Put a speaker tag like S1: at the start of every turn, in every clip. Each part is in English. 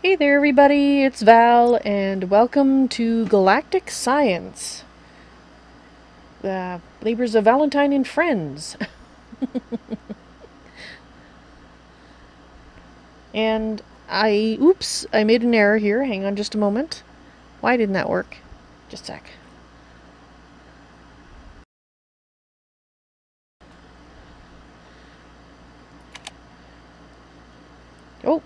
S1: Hey there everybody, it's Val, and welcome to Galactic Science. The labors of Valentine and friends. And I made an error here. Hang on just a moment. Why didn't that work? Just a sec. Oh.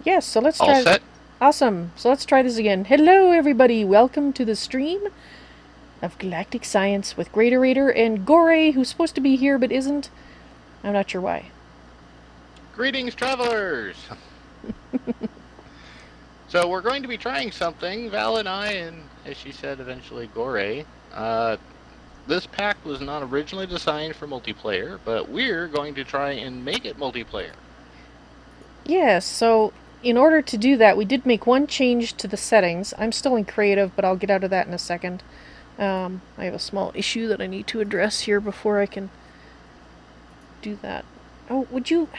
S1: Yes, so let's try.
S2: All set?
S1: Awesome. So let's try this again. Hello everybody, welcome to the stream of Galactic Science with GreatOrator and Goreae, who's supposed to be here but isn't. I'm not sure why.
S2: Greetings, travelers! So we're going to be trying something, Val and I, and as she said, eventually Goreae. This pack was not originally designed for multiplayer, but we're going to try and make it multiplayer.
S1: Yes, so in order to do that, we did make one change to the settings. I'm still in creative, but I'll get out of that in a second. I have a small issue that I need to address here before I can do that. Oh, would you...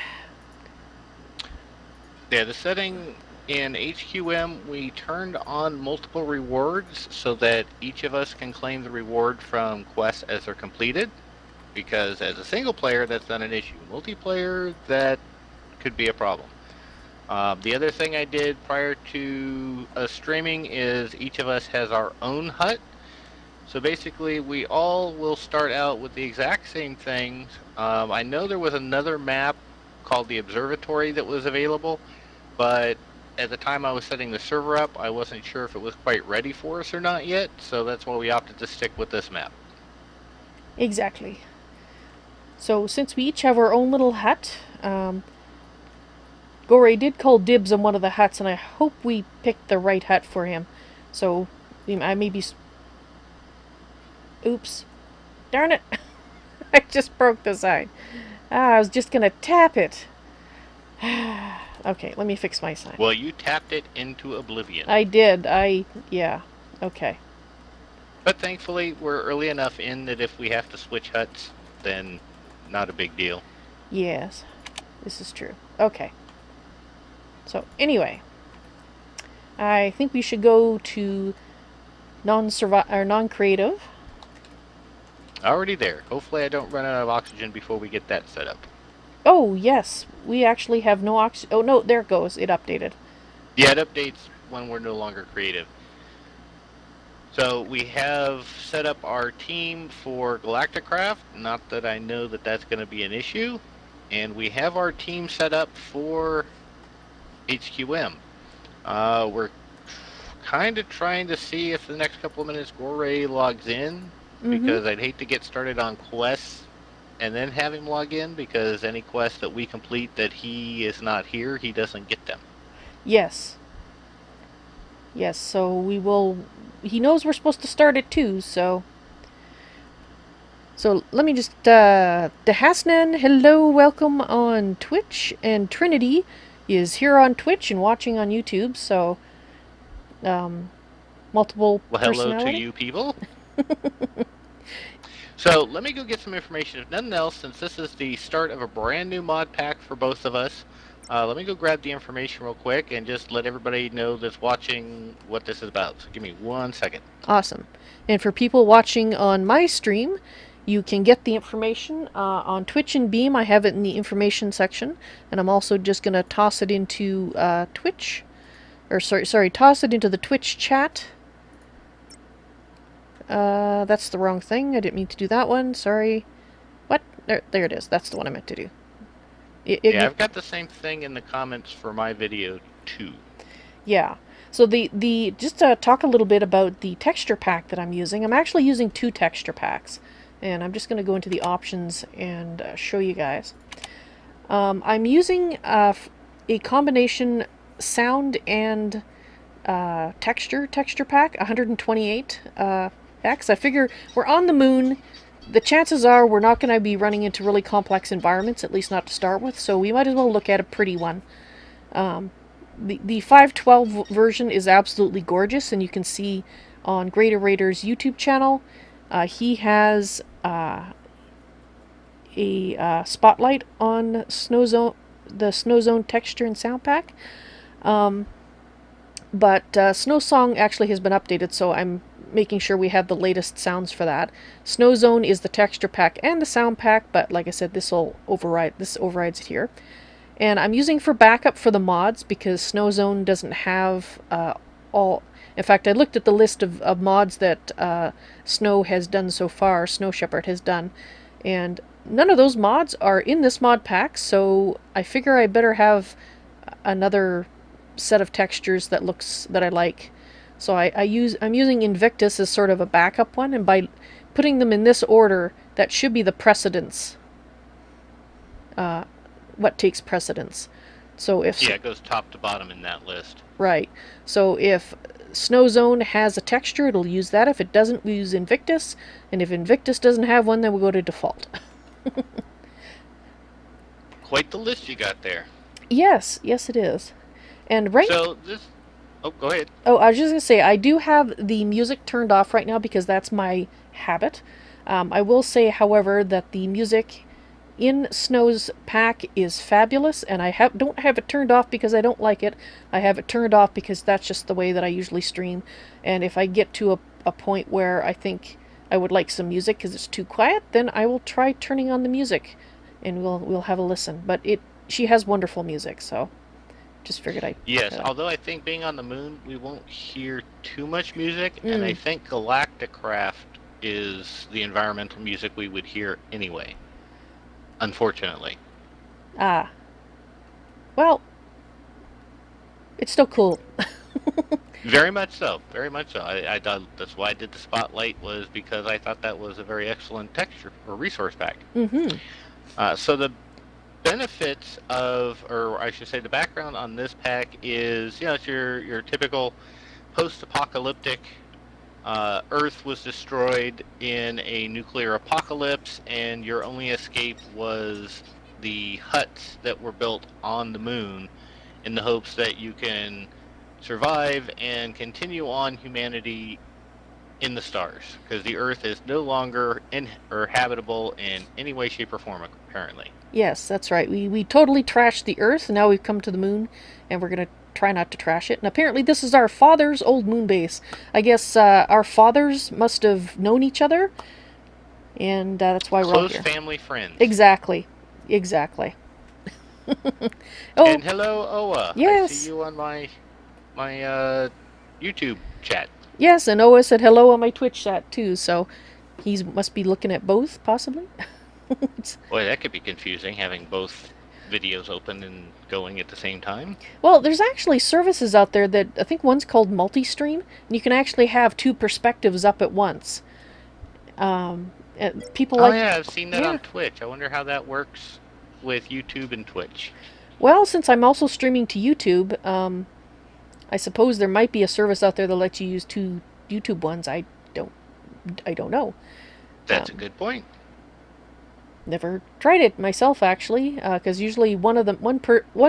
S2: Yeah, the setting in HQM, we turned on multiple rewards so that each of us can claim the reward from quests as they're completed. Because as a single player, that's not an issue. Multiplayer, that could be a problem. The other thing I did prior to us streaming is each of us has our own hut. So basically, we all will start out with the exact same things. I know there was another map called the Observatory that was available, but at the time I was setting the server up, I wasn't sure if it was quite ready for us or not yet, so that's why we opted to stick with this map.
S1: Exactly. So since we each have our own little hut, Goreae did call dibs on one of the huts, and I hope we picked the right hut for him. So I may be... Oops. Darn it. I just broke the sign. I was just gonna tap it. Okay, let me fix my sign.
S2: Well, you tapped it into oblivion.
S1: I did. Yeah. Okay.
S2: But thankfully, we're early enough in that if we have to switch huts, then not a big deal.
S1: Yes. This is true. Okay. So, anyway. I think we should go to non-creative.
S2: Already there. Hopefully I don't run out of oxygen before we get that set up.
S1: Oh, yes. We actually have no oxygen. Oh, no, there it goes. It updated.
S2: Yeah, it updates when we're no longer creative. So we have set up our team for Galactic Craft. Not that I know that that's going to be an issue. And we have our team set up for HQM. We're kind of trying to see if the next couple of minutes Goreae logs in. Because I'd hate to get started on quests and then have him log in, because any quest that we complete that he is not here, he doesn't get them.
S1: Yes. Yes, so we will... He knows we're supposed to start at 2, so... So let me just... Dehasnan, hello, welcome on Twitch. And Trinity is here on Twitch and watching on YouTube, so... multiple
S2: Well, hello
S1: personality.
S2: to you people. So let me go get some information. If nothing else, since this is the start of a brand new mod pack for both of us, let me go grab the information real quick and just let everybody know that's watching what this is about. So give me 1 second.
S1: Awesome. And for people watching on my stream, you can get the information on Twitch and Beam. I have it in the information section, and I'm also just going to toss it into Twitch, or toss it into the Twitch chat. That's the wrong thing. I didn't mean to do that one. Sorry. What? There it is. That's the one I meant to do.
S2: Yeah, I've got the same thing in the comments for my video too.
S1: Yeah. So just to talk a little bit about the texture pack that I'm using. I'm actually using 2 texture packs, and I'm just going to go into the options and show you guys. I'm using a combination sound and texture pack, 128 X. I figure we're on the moon. The chances are we're not going to be running into really complex environments, at least not to start with, so we might as well look at a pretty one. The 512 version is absolutely gorgeous, and you can see on GreatOrator's YouTube channel, he has a spotlight on the Snow Zone texture and sound pack. But Snow Song actually has been updated, so I'm making sure we have the latest sounds for that. Snow Zone is the texture pack and the sound pack, but like I said, this overrides it here. And I'm using for backup for the mods because Snow Zone doesn't have all... In fact, I looked at the list of mods that Snow has done so far, Snow Shepherd has done, and none of those mods are in this mod pack, so I figure I better have another set of textures that I like. So I'm using Invictus as sort of a backup one, and by putting them in this order, that should be the precedence. What takes precedence. So if...
S2: Yeah, it goes top to bottom in that list.
S1: Right. So if Snow Zone has a texture, it'll use that. If it doesn't, we use Invictus. And if Invictus doesn't have one, then we'll go to default.
S2: Quite the list you got there.
S1: Yes, it is. And right.
S2: So this. Oh, go ahead.
S1: Oh, I was just gonna say I do have the music turned off right now because that's my habit. I will say, however, that the music in Snow's pack is fabulous, and don't have it turned off because I don't like it. I have it turned off because that's just the way that I usually stream. And if I get to a point where I think I would like some music because it's too quiet, then I will try turning on the music, and we'll have a listen. But she has wonderful music, so just figured I'd.
S2: Yes, although I think being on the moon, we won't hear too much music, and I think Galactic Craft is the environmental music we would hear anyway. Unfortunately.
S1: Ah. Well, it's still cool.
S2: Very much so. Very much so. I that's why I did the spotlight, was because I thought that was a very excellent texture or resource pack.
S1: Mm-hmm.
S2: So the benefits of, or I should say, the background on this pack is, it's your typical post-apocalyptic. Earth was destroyed in a nuclear apocalypse, and your only escape was the huts that were built on the moon, in the hopes that you can survive and continue on humanity in the stars, because the Earth is no longer habitable in any way, shape, or form, apparently.
S1: Yes, that's right. We totally trashed the Earth, and now we've come to the moon, and we're gonna try not to trash it. And apparently, this is our father's old moon base. I guess our fathers must have known each other, and that's why we're all here.
S2: Close family friends.
S1: Exactly.
S2: Oh, and hello, Oa.
S1: Yes.
S2: I see you on my YouTube chat.
S1: Yes, and Oa said hello on my Twitch chat too, so he must be looking at both, possibly.
S2: Boy, that could be confusing, having both videos open and going at the same time.
S1: Well, there's actually services out there that, I think one's called Multi-Stream, and you can actually have two perspectives up at once. People like...
S2: yeah, I've seen that on Twitch. I wonder how that works with YouTube and Twitch.
S1: Well, since I'm also streaming to YouTube, I suppose there might be a service out there that lets you use two YouTube ones. I don't know.
S2: That's a good point.
S1: Never tried it myself, actually, because usually one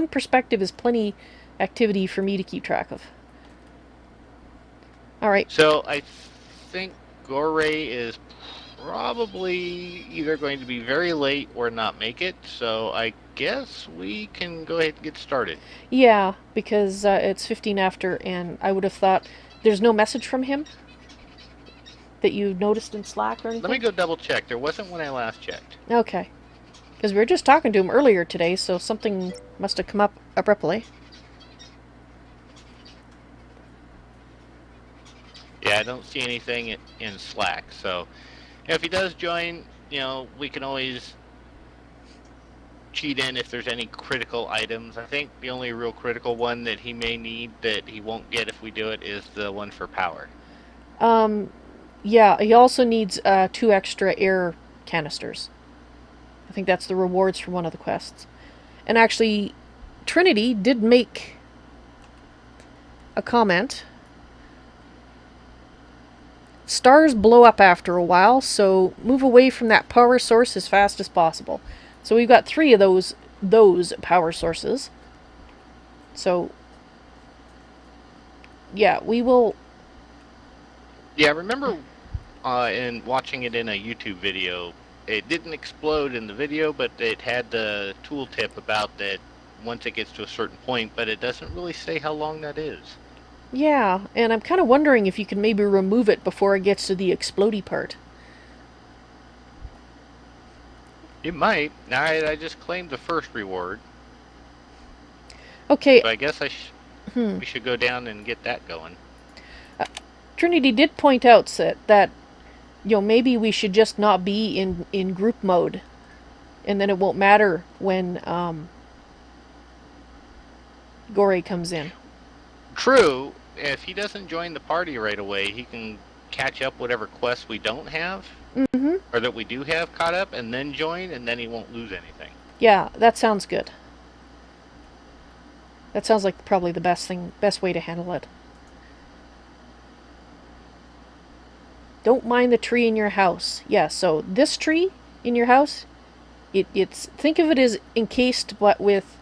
S1: perspective is plenty activity for me to keep track of. All right.
S2: So I think Goreae is probably either going to be very late or not make it, so I guess we can go ahead and get started.
S1: Yeah, because it's 15 after, and I would have thought there's no message from him that you noticed in Slack or anything?
S2: Let me go double check. There wasn't when I last checked.
S1: Okay. Because we were just talking to him earlier today, so something must have come up abruptly.
S2: Yeah, I don't see anything in Slack, so if he does join, we can always cheat in if there's any critical items. I think the only real critical one that he may need that he won't get if we do it is the one for power.
S1: Yeah, he also needs 2 extra air canisters. I think that's the rewards for one of the quests. And actually, Trinity did make a comment. Stars blow up after a while, so move away from that power source as fast as possible. So we've got 3 of those power sources. So, yeah, we will...
S2: Yeah, I remember in watching it in a YouTube video, it didn't explode in the video, but it had the tooltip about that once it gets to a certain point, but it doesn't really say how long that is.
S1: Yeah, and I'm kind of wondering if you can maybe remove it before it gets to the explodey part.
S2: It might. I just claimed the first reward.
S1: Okay.
S2: So I guess we should go down and get that going.
S1: Trinity did point out that maybe we should just not be in group mode, and then it won't matter when Goreae comes in.
S2: True. If he doesn't join the party right away, he can catch up whatever quests we don't have, or that we do have caught up, and then join, and then he won't lose anything.
S1: Yeah, that sounds good. That sounds like probably the best way to handle it. Don't mind the tree in your house. Yeah, so this tree in your house, it's think of it as encased but with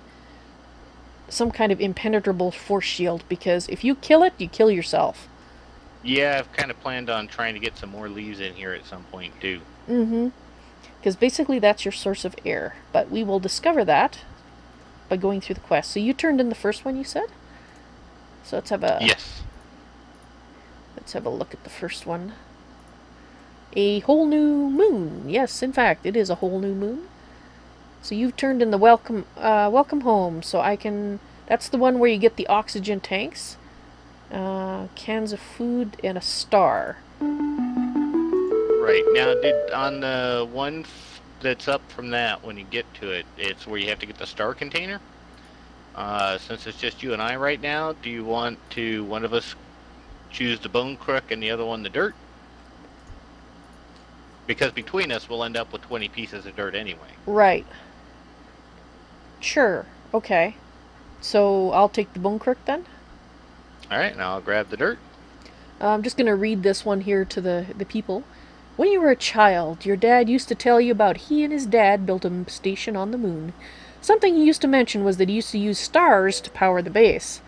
S1: some kind of impenetrable force shield, because if you kill it, you kill yourself.
S2: Yeah, I've kind of planned on trying to get some more leaves in here at some point, too.
S1: Mm-hmm. Because basically that's your source of air. But we will discover that by going through the quest. So you turned in the first one, you said? So let's have a
S2: Yes.
S1: look at the first one. A whole new moon. Yes, in fact, it is a whole new moon. So you've turned in the welcome home. So I can. That's the one where you get the oxygen tanks, cans of food, and a star.
S2: Right. Now, on the one that's up from that, when you get to it, it's where you have to get the star container. Since it's just you and I right now, do you want to one of us choose the bone crook and the other one the dirt? Because between us, we'll end up with 20 pieces of dirt anyway.
S1: Right. Sure. Okay. So I'll take the bone crook then.
S2: All right, now I'll grab the dirt.
S1: I'm just going to read this one here to the people. When you were a child, your dad used to tell you about he and his dad built a station on the moon. Something he used to mention was that he used to use stars to power the base.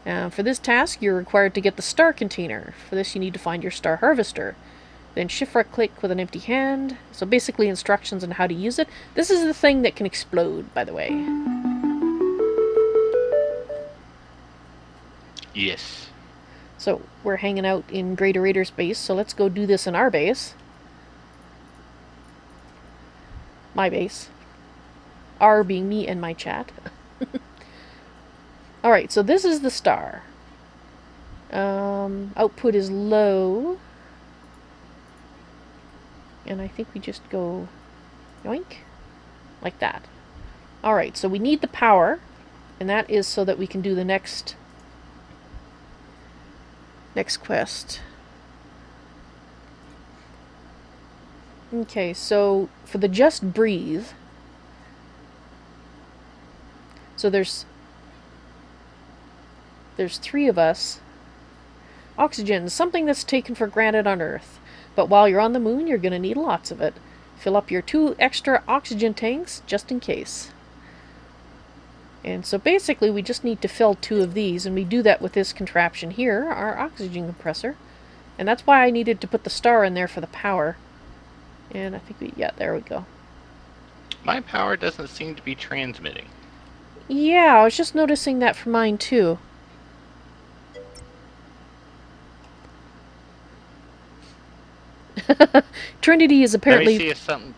S1: For this task, you're required to get the star container. For this, you need to find your star harvester. Then shift right click with an empty hand. So basically instructions on how to use it. This is the thing that can explode, by the way.
S2: Yes.
S1: So we're hanging out in GreatOrator's base, so let's go do this in our base. My base. R being me and my chat. Alright, so this is the star. Output is low. And I think we just go yoink. Like that. Alright, so we need the power. And that is so that we can do the next quest. Okay, so for the just breathe. So there's 3 of us. Oxygen, something that's taken for granted on Earth. But while you're on the moon, you're going to need lots of it. Fill up your 2 extra oxygen tanks, just in case. And so basically, we just need to fill 2 of these, and we do that with this contraption here, our oxygen compressor. And that's why I needed to put the star in there for the power. And I think yeah, there we go.
S2: My power doesn't seem to be transmitting.
S1: Yeah, I was just noticing that for mine, too. Trinity is apparently...
S2: Let me see if something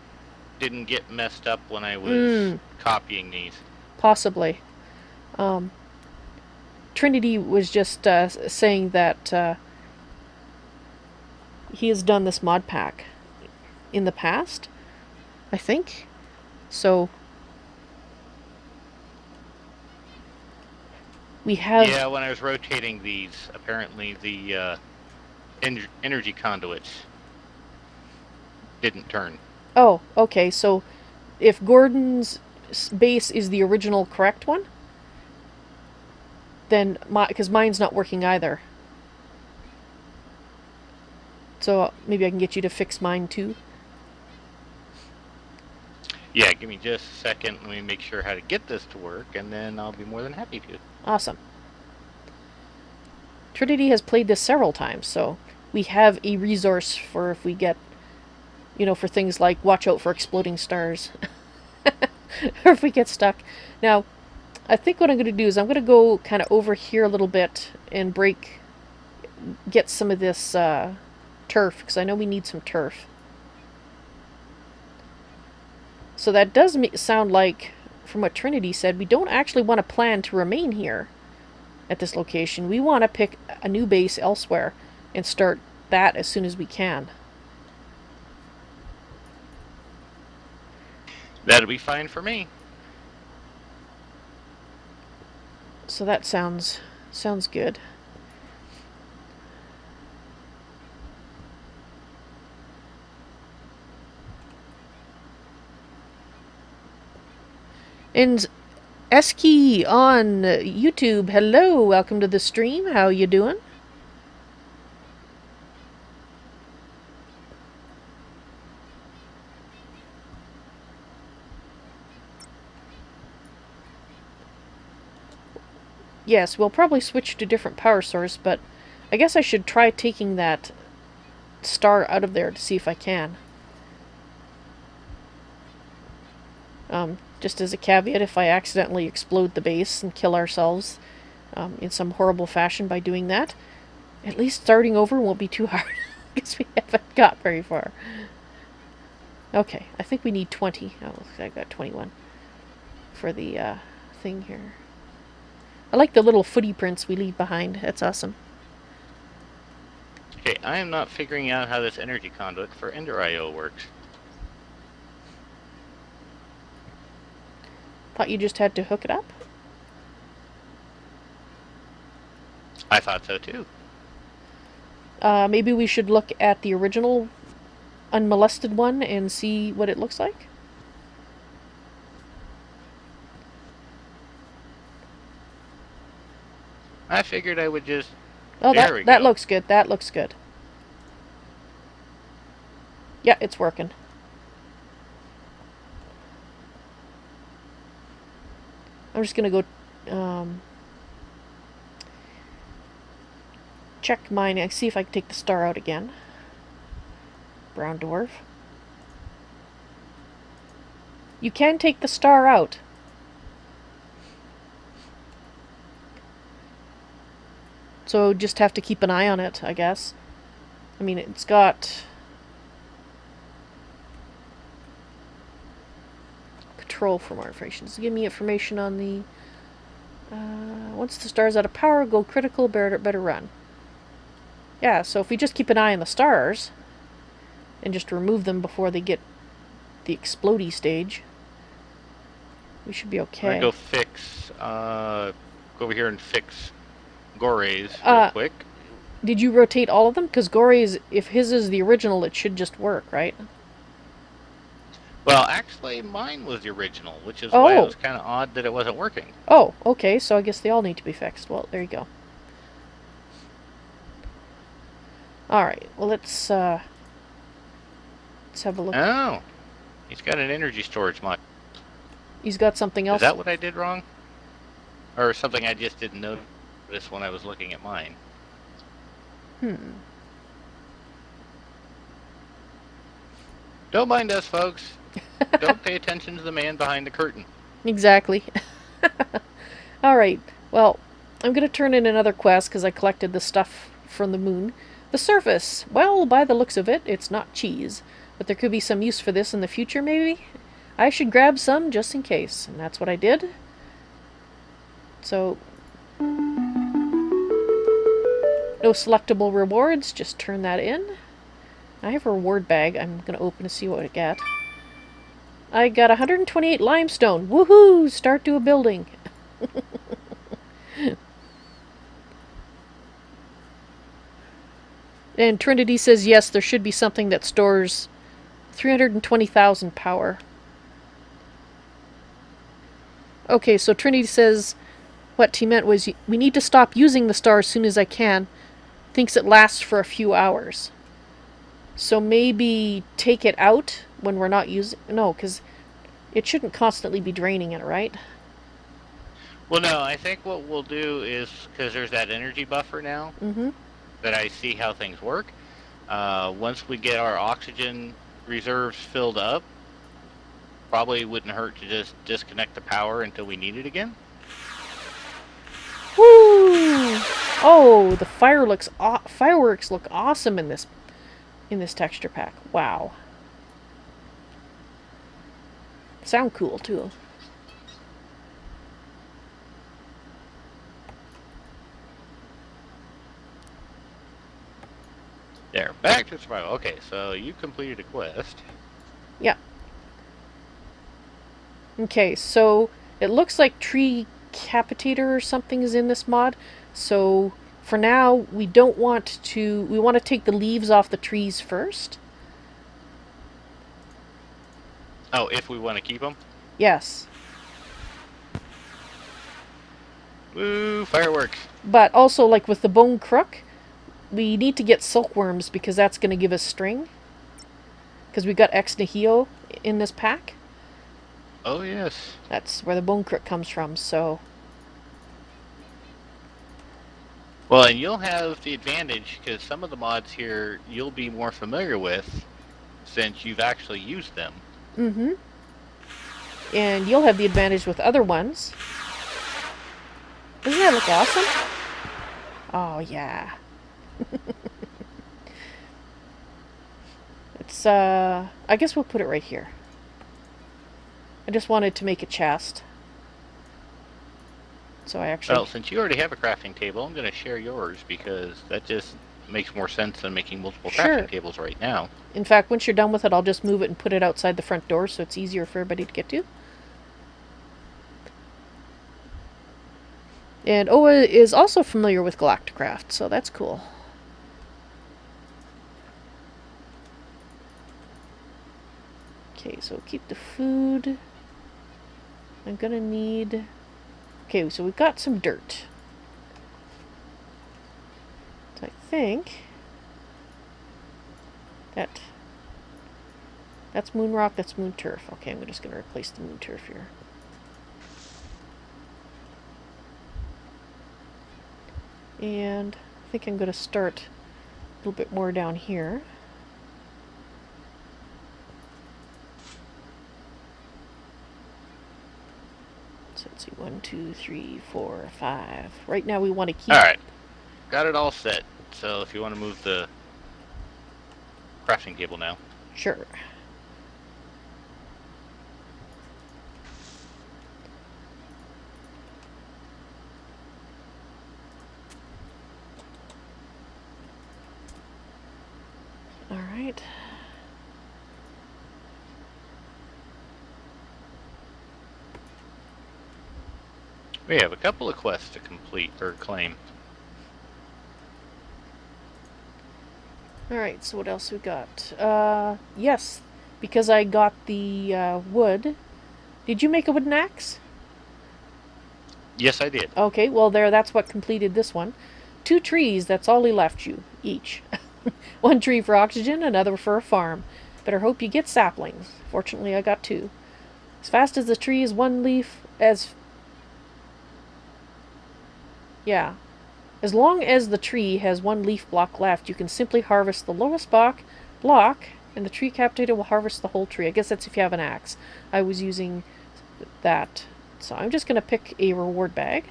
S2: didn't get messed up when I was copying these.
S1: Possibly. Trinity was just saying that he has done this mod pack in the past, I think. So we have...
S2: Yeah, when I was rotating these, apparently the energy conduits didn't turn.
S1: Oh, okay, so if Gordon's base is the original correct one, then because mine's not working either. So maybe I can get you to fix mine too.
S2: Yeah, give me just a second. Let me make sure how to get this to work, and then I'll be more than happy to.
S1: Awesome. Trinity has played this several times, so we have a resource for if we get, for things like watch out for exploding stars. Or if we get stuck. Now, I think what I'm going to do is I'm going to go kind of over here a little bit and get some of this turf, because I know we need some turf. So that does sound like, from what Trinity said, we don't actually want to plan to remain here at this location. We want to pick a new base elsewhere and start that as soon as we can.
S2: That'll be fine for me.
S1: So that sounds good. And Eski on YouTube, hello, welcome to the stream. How you doing? Yes, we'll probably switch to different power source, but I guess I should try taking that star out of there to see if I can. Just as a caveat, if I accidentally explode the base and kill ourselves in some horrible fashion by doing that, at least starting over won't be too hard, because we haven't got very far. Okay, I think we need 20. Oh, I got 21 for the thing here. I like the little footy prints we leave behind. That's awesome.
S2: Okay, I am not figuring out how this energy conduit for Ender IO works.
S1: Thought you just had to hook it up?
S2: I thought so too.
S1: Maybe we should look at the original unmolested one and see what it looks like?
S2: I figured I would just...
S1: Oh,
S2: there
S1: that looks good. That looks good. Yeah, it's working. I'm just gonna go check mine and see if I can take the star out again. Brown dwarf. You can take the star out. So just have to keep an eye on it, I guess. I mean, it's got control from operations. Give me information on the once the star's out of power, go critical, better run. Yeah, so if we just keep an eye on the stars and just remove them before they get the explodey stage, we should be okay.
S2: I'm gonna go fix go over here and fix Goreae's real quick.
S1: Did you rotate all of them? Because Goreae's, if his is the original, it should just work, right?
S2: Well, actually, mine was the original, which is why it was kind of odd that it wasn't working.
S1: Oh, okay, so I guess they all need to be fixed. Well, there you go. Alright, well, let's have a look.
S2: Oh, he's got an energy storage mod.
S1: He's got something else?
S2: Is that what I did wrong? Or something I just didn't notice when I was looking at mine? Don't mind us, folks. Don't pay attention to the man behind the curtain.
S1: Exactly. Alright, well, I'm going to turn in another quest because I collected the stuff from the moon. The surface. Well, by the looks of it, it's not cheese. But there could be some use for this in the future, maybe? I should grab some just in case. And that's what I did. So, no selectable rewards. Just turn that in. I have a reward bag. I'm going to open to see what I get. I got 128 limestone. Woohoo! Start to a building. And Trinity says yes, there should be something that stores 320,000 power. Okay, so Trinity says what he meant was we need to stop using the star as soon as I can. Thinks it lasts for a few hours. So maybe take it out when we're not using... No, because it shouldn't constantly be draining it, right?
S2: Well, no, I think what we'll do is, because there's that energy buffer now, that I see how things work. Once we get our oxygen reserves filled up, probably wouldn't hurt to just disconnect the power until we need it again.
S1: Woo! Oh, the fireworks look awesome in this texture pack. Wow. Sound cool too.
S2: There, back to survival. Okay, so you completed a quest.
S1: Yeah. Okay, so it looks like tree capitator or something is in this mod. So for now, we want to take the leaves off the trees first.
S2: Oh, if we want to keep them?
S1: Yes.
S2: Woo, fireworks.
S1: But also, like with the bone crook, we need to get silkworms because that's going to give us string. Because we got ex nihilo in this pack.
S2: Oh, yes.
S1: That's where the bone crook comes from, so...
S2: Well, and you'll have the advantage because some of the mods here you'll be more familiar with since you've actually used them.
S1: Mm-hmm. And you'll have the advantage with other ones. Doesn't that look awesome? Oh, yeah. It's, I guess we'll put it right here. I just wanted to make a chest. So I actually...
S2: Well, since you already have a crafting table, I'm going to share yours because that just makes more sense than making multiple crafting tables right now.
S1: In fact, once you're done with it, I'll just move it and put it outside the front door so it's easier for everybody to get to. And Oa is also familiar with Galactic, so that's cool. Okay, so keep the food. I'm gonna need... Okay, so we've got some dirt. So I think... That's moon rock, that's moon turf. Okay, I'm just gonna replace the moon turf here. And I think I'm gonna start a little bit more down here. So let's see, 1, 2, 3, 4, 5. Right now we want to keep...
S2: Alright, got it all set. So if you want to move the crafting table now.
S1: Sure. Alright.
S2: We have a couple of quests to complete or claim.
S1: Alright, so what else we got? Yes, because I got the wood. Did you make a wooden axe?
S2: Yes, I did.
S1: Okay, well that's what completed this one. 2 trees, that's all he left you, each. 1 tree for oxygen, another for a farm. Better hope you get saplings. Fortunately, I got 2. As fast as the tree is 1 leaf, Yeah. As long as the tree has 1 leaf block left, you can simply harvest the lowest block, and the tree captator will harvest the whole tree. I guess that's if you have an axe. I was using that. So I'm just going to pick a reward bag.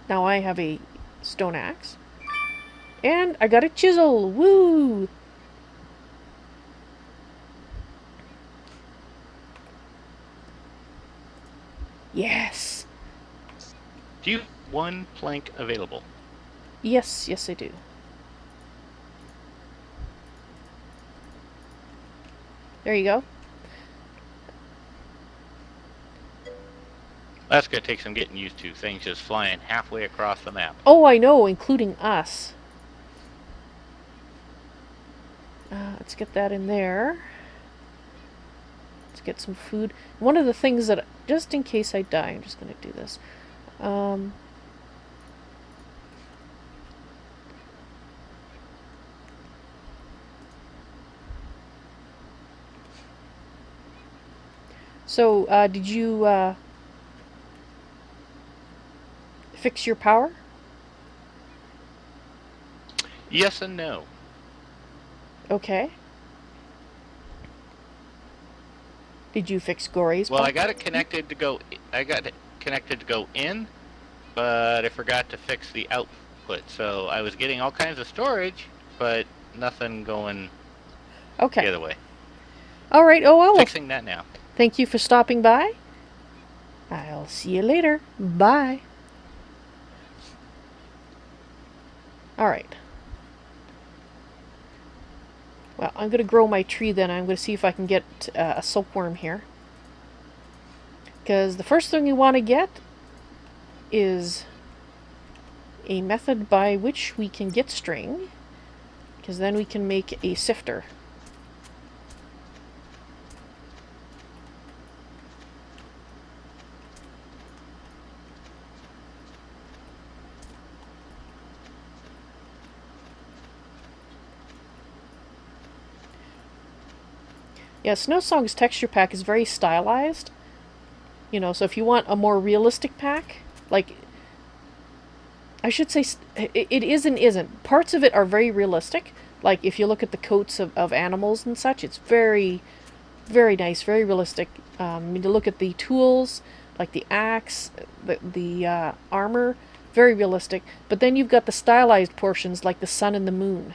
S1: Now I have a stone axe. And I got a chisel! Woo! Yes!
S2: Do you have 1 plank available?
S1: Yes, yes I do. There you go.
S2: That's going to take some getting used to. Things just flying halfway across the map.
S1: Oh, I know, including us. Let's get that in there. Let's get some food. One of the things that, just in case I die, I'm just going to do this. So, did you fix your power?
S2: Yes and no.
S1: Okay. Did you fix Goreae's
S2: Well,
S1: power?
S2: I got it connected to go. I got it connected to go in, but I forgot to fix the output. So I was getting all kinds of storage, but nothing going the other way.
S1: All right. Oh well.
S2: Fixing that now.
S1: Thank you for stopping by. I'll see you later. Bye. All right. Well, I'm going to grow my tree then. I'm going to see if I can get a silkworm here. Because the first thing you want to get is a method by which we can get string. Because then we can make a sifter. Yeah, Snowsong's texture pack is very stylized. You know, so if you want a more realistic pack, Like, I should say, it is and isn't. Parts of it are very realistic. Like, if you look at the coats of animals and such, it's very, very nice, very realistic. You look at the tools, like the axe, the armor, very realistic. But then you've got the stylized portions, like the sun and the moon,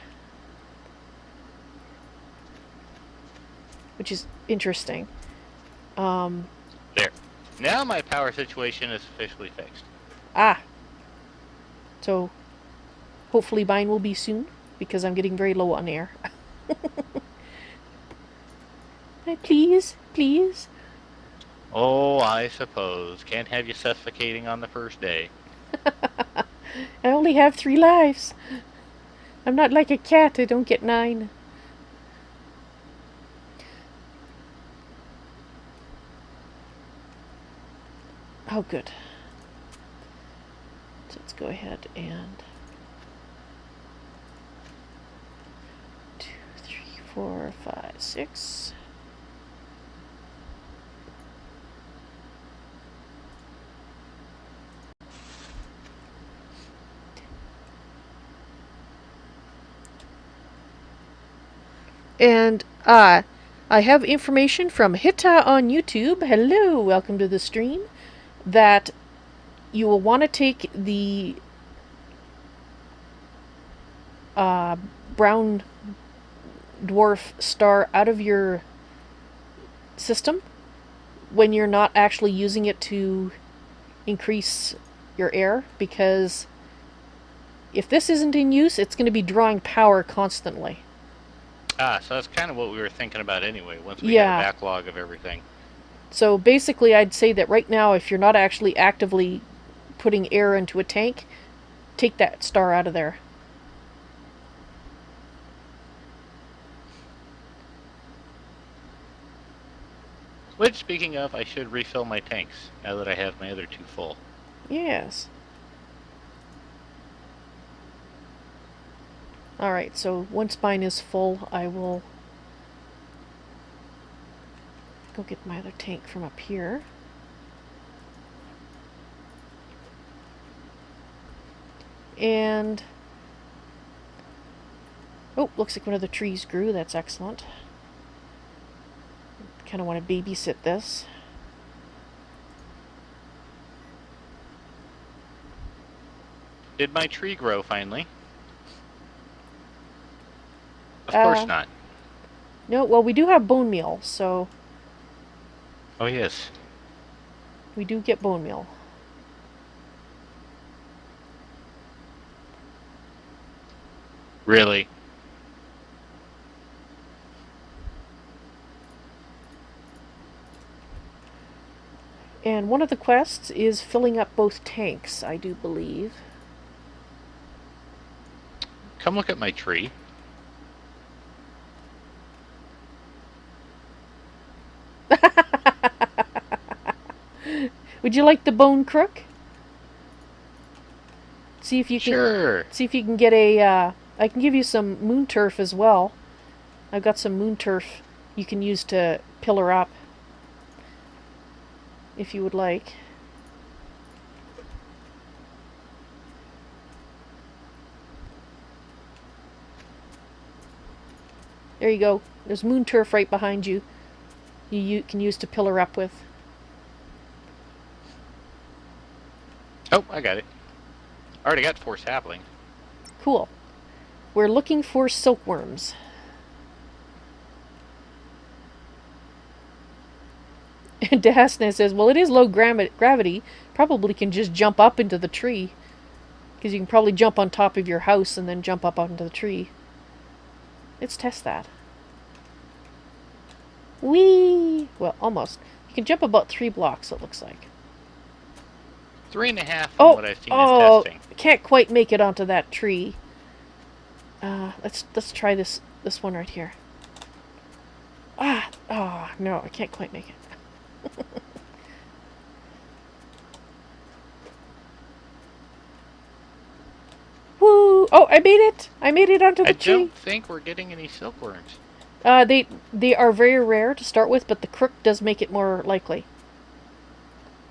S1: which is interesting.
S2: There. Now my power situation is officially fixed.
S1: Ah. So, hopefully mine will be soon, because I'm getting very low on air. Please, please.
S2: Oh, I suppose. Can't have you suffocating on the first day.
S1: I only have 3 lives. I'm not like a cat, I don't get 9. Oh, good. So let's go ahead and 2, 3, 4, 5, 6. And I have information from Hitta on YouTube. Hello, welcome to the stream. That you will want to take the brown dwarf star out of your system when you're not actually using it to increase your air, because if this isn't in use, it's going to be drawing power constantly.
S2: Ah, so that's kind of what we were thinking about anyway, once we had a backlog of everything.
S1: So basically, I'd say that right now, if you're not actually actively putting air into a tank, take that star out of there.
S2: Which, speaking of, I should refill my tanks, now that I have my other 2 full.
S1: Yes. Alright, so once mine is full, I will go get my other tank from up here. And... oh, looks like one of the trees grew. That's excellent. Kind of want to babysit this.
S2: Did my tree grow finally? Of course not.
S1: No, well, we do have bone meal, so...
S2: oh, yes.
S1: we do get bone meal.
S2: Really?
S1: And one of the quests is filling up both tanks, I do believe.
S2: Come look at my tree.
S1: Would you like the bone crook? See if you can.
S2: Sure.
S1: See if you can get a. I can give you some moon turf as well. I've got some moon turf you can use to pillar up, if you would like. There you go. There's moon turf right behind you. You can use to pillar up with.
S2: Oh, I got it. Already got 4 sapling.
S1: Cool. We're looking for silkworms. And Dahasna says, well, it is low gravity. Probably can just jump up into the tree. Because you can probably jump on top of your house and then jump up onto the tree. Let's test that. Whee! Well, almost. You can jump about 3 blocks, it looks like.
S2: 3.5 from what I've seen is testing.
S1: Can't quite make it onto that tree. Let's try this one right here. No, I can't quite make it. Woo! Oh, I made it! I made it onto the tree.
S2: I don't think we're getting any silkworms.
S1: They are very rare to start with, but the crook does make it more likely.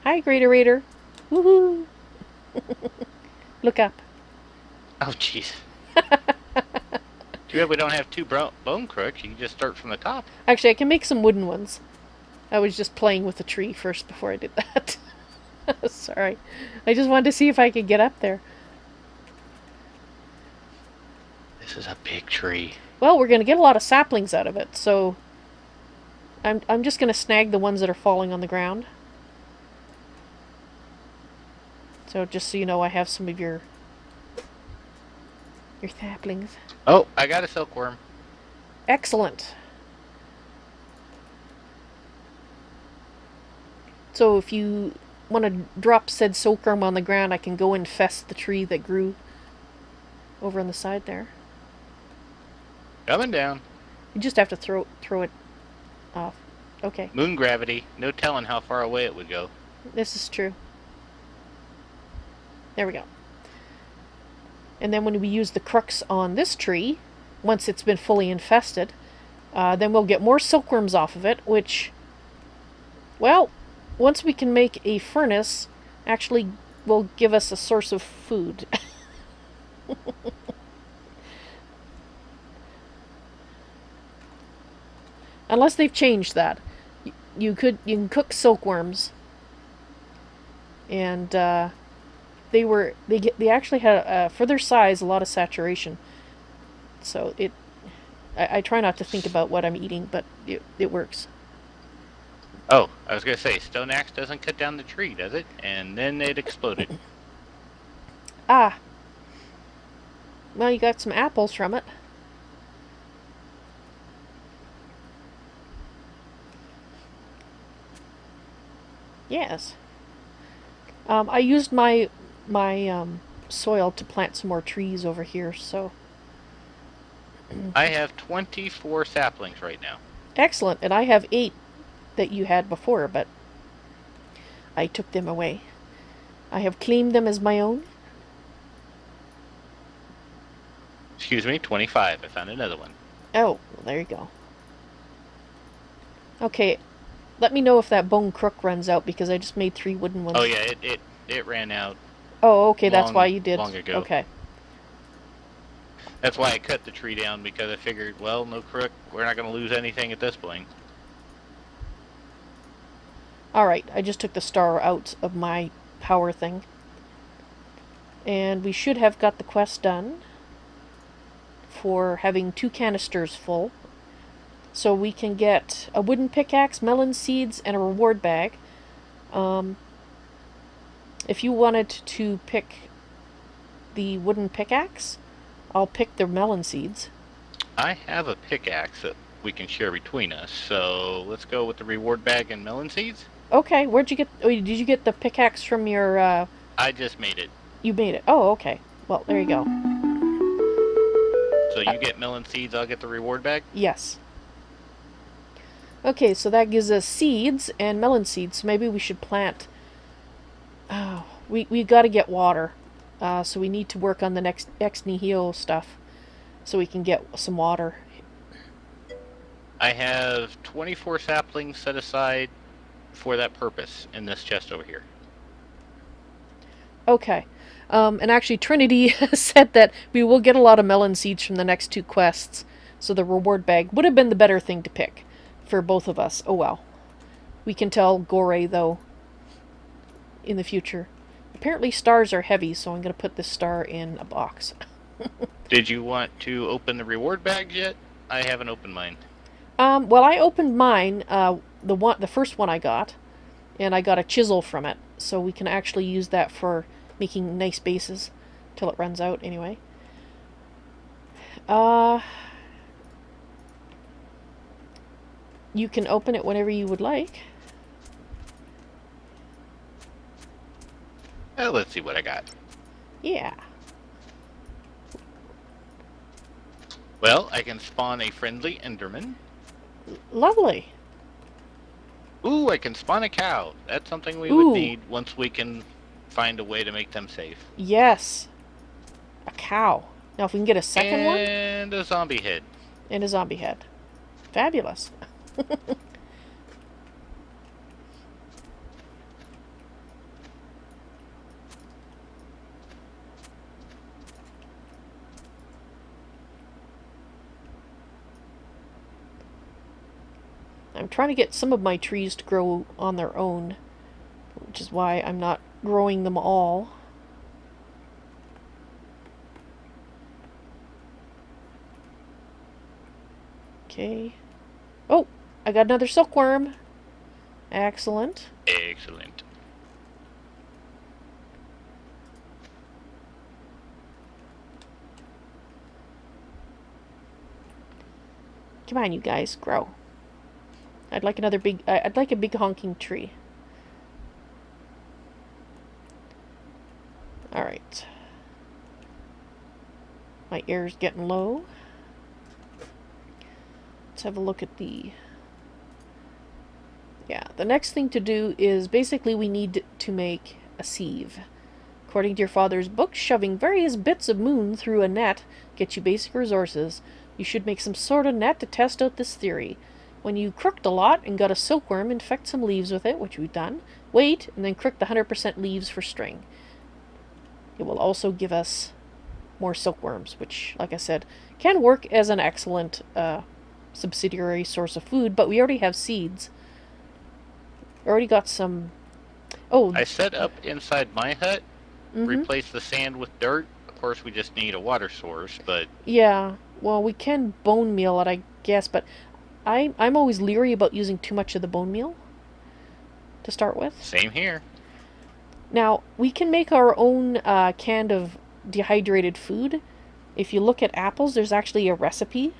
S1: Hi, GreatOrator. Woohoo! Look up.
S2: Oh, jeez. Too bad we don't have two bone crooks. You can just start from the top.
S1: Actually, I can make some wooden ones. I was just playing with the tree first before I did that. Sorry. I just wanted to see if I could get up there.
S2: This is a big tree.
S1: Well, we're going to get a lot of saplings out of it, so I'm just going to snag the ones that are falling on the ground. So just so you know, I have some of your saplings.
S2: Oh, I got a silkworm.
S1: Excellent. So if you want to drop said silkworm on the ground, I can go infest the tree that grew over on the side there.
S2: Coming down.
S1: You just have to throw it off. Okay.
S2: Moon gravity. No telling how far away it would go.
S1: This is true. There we go. And then when we use the crux on this tree, once it's been fully infested, then we'll get more silkworms off of it, which, well, once we can make a furnace, actually will give us a source of food. Unless they've changed that. You can cook silkworms. And they actually had for their size a lot of saturation. So I try not to think about what I'm eating, but it works.
S2: Oh, I was going to say, stone axe doesn't cut down the tree, does it? And then it exploded.
S1: Ah. Well, you got some apples from it. Yes. I used my soil to plant some more trees over here, so...
S2: I have 24 saplings right now.
S1: Excellent, and I have 8 that you had before, but I took them away. I have claimed them as my own.
S2: Excuse me, 25. I found another one.
S1: Oh, well, there you go. Okay, let me know if that bone crook runs out, because I just made 3 wooden ones.
S2: Oh yeah, it ran out.
S1: Oh, okay, that's why you did.
S2: Long ago.
S1: Okay.
S2: That's why I cut the tree down, because I figured, well, no crook, we're not going to lose anything at this point.
S1: Alright, I just took the star out of my power thing. And we should have got the quest done for having 2 canisters full. So we can get a wooden pickaxe, melon seeds, and a reward bag. If you wanted to pick the wooden pickaxe, I'll pick the melon seeds.
S2: I have a pickaxe that we can share between us, so let's go with the reward bag and melon seeds.
S1: Okay, where'd you get... Oh, did you get the pickaxe from your...
S2: I just made it.
S1: You made it. Oh, okay. Well, there you go.
S2: So you get melon seeds, I'll get the reward bag?
S1: Yes. Okay, so that gives us seeds and melon seeds. So maybe we should plant... Oh, we got to get water. So we need to work on the next ex nihilo stuff. So we can get some water.
S2: I have 24 saplings set aside for that purpose in this chest over here.
S1: Okay. And actually Trinity said that we will get a lot of melon seeds from the next 2 quests. So the reward bag would have been the better thing to pick for both of us. Oh well. We can tell Goreae, though, in the future. Apparently stars are heavy, so I'm going to put this star in a box.
S2: Did you want to open the reward bags yet? I haven't opened mine.
S1: Well, I opened mine, the first one I got, and I got a chisel from it, so we can actually use that for making nice bases till it runs out anyway. You can open it whenever you would like.
S2: Let's see what I got.
S1: Yeah.
S2: Well, I can spawn a friendly Enderman.
S1: Lovely.
S2: Ooh, I can spawn a cow. That's something we
S1: Ooh.
S2: would need once we can find a way to make them safe.
S1: Yes. A cow. Now if we can get a second one.
S2: And a zombie head.
S1: And a zombie head. Fabulous. I'm trying to get some of my trees to grow on their own, which is why I'm not growing them all. Okay. Oh, I got another silkworm. Excellent.
S2: Excellent.
S1: Come on, you guys, grow. I'd like another big. I'd like a big honking tree. All right. My air's getting low. Let's have a look at the... Yeah, the next thing to do is basically we need to make a sieve. According to your father's book, shoving various bits of moon through a net gets you basic resources. You should make some sort of net to test out this theory. When you crooked a lot and got a silkworm, infect some leaves with it, which we've done. Wait, and then crook the 100% leaves for string. It will also give us more silkworms, which, like I said, can work as an excellent subsidiary source of food, but we already have seeds. Already got some... Oh,
S2: I set up inside my hut, replace the sand with dirt. Of course, we just need a water source, but...
S1: Yeah, well, we can bone meal it, I guess, but I'm always leery about using too much of the bone meal to start with.
S2: Same here.
S1: Now, we can make our own can of dehydrated food. If you look at apples, there's actually a recipe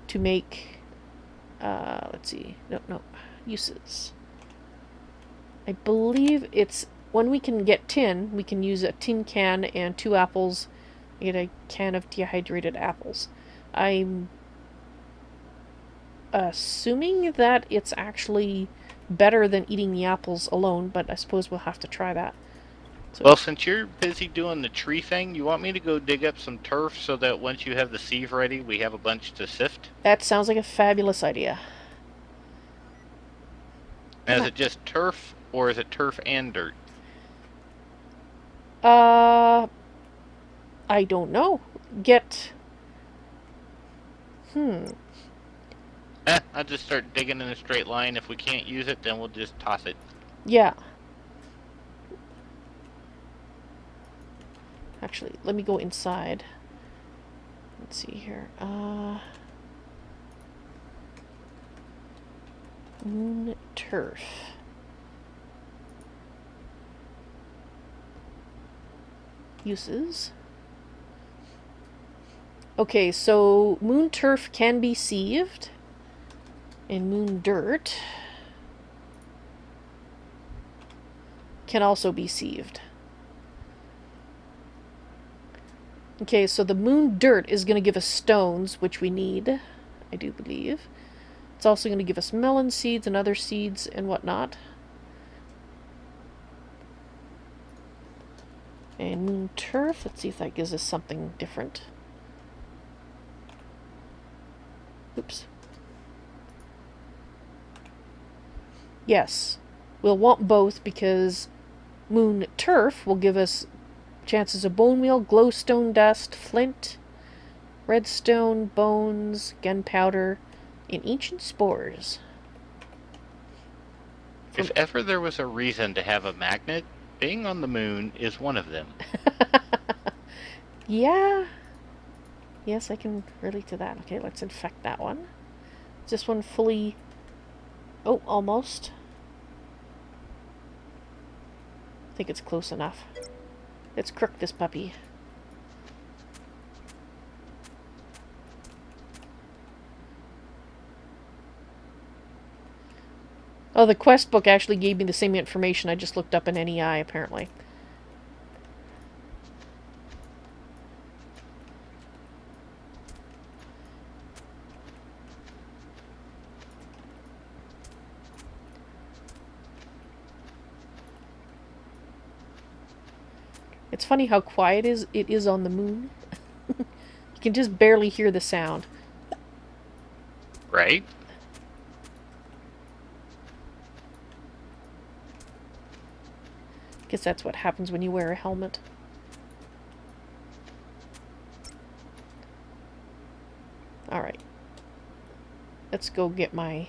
S1: to make... let's see. No. Uses. I believe it's... When we can get tin, we can use a tin can and 2 apples, get a can of dehydrated apples. I'm assuming that it's actually better than eating the apples alone, but I suppose we'll have to try that.
S2: So, well, since you're busy doing the tree thing, you want me to go dig up some turf so that once you have the sieve ready, we have a bunch to sift?
S1: That sounds like a fabulous idea.
S2: Now, is it just turf, or is it turf and dirt?
S1: I don't know.
S2: I'll just start digging in a straight line. If we can't use it, then we'll just toss it.
S1: Yeah. Actually, let me go inside. Let's see here. Moon turf. Uses. Okay, so moon turf can be sieved. And moon dirt can also be sieved. Okay, so the moon dirt is going to give us stones, which we need, I do believe. It's also going to give us melon seeds and other seeds and whatnot. And moon turf, let's see if that gives us something different. Oops. Yes, we'll want both because moon turf will give us chances of bone meal, glowstone dust, flint, redstone, bones, gunpowder, and ancient spores.
S2: If ever there was a reason to have a magnet, being on the moon is one of them.
S1: Yeah. Yes, I can relate to that. Okay, let's infect that one. Is this one fully... Oh, almost. I think it's close enough. Let's crook this puppy. Oh, the quest book actually gave me the same information I just looked up in NEI, apparently. It's funny how quiet it is on the moon. You can just barely hear the sound.
S2: Right?
S1: Guess that's what happens when you wear a helmet. Alright. Let's go get my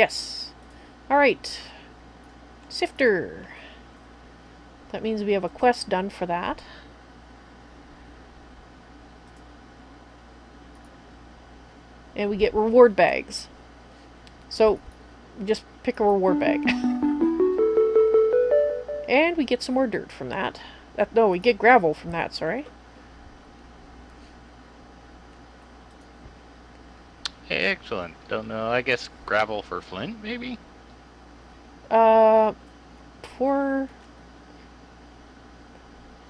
S1: Yes. Alright. Sifter. That means we have a quest done for that. And we get reward bags. So, just pick a reward bag. And we get some more dirt from that. No, we get gravel from that, sorry.
S2: Excellent. Don't know. I guess gravel for flint, maybe?
S1: For...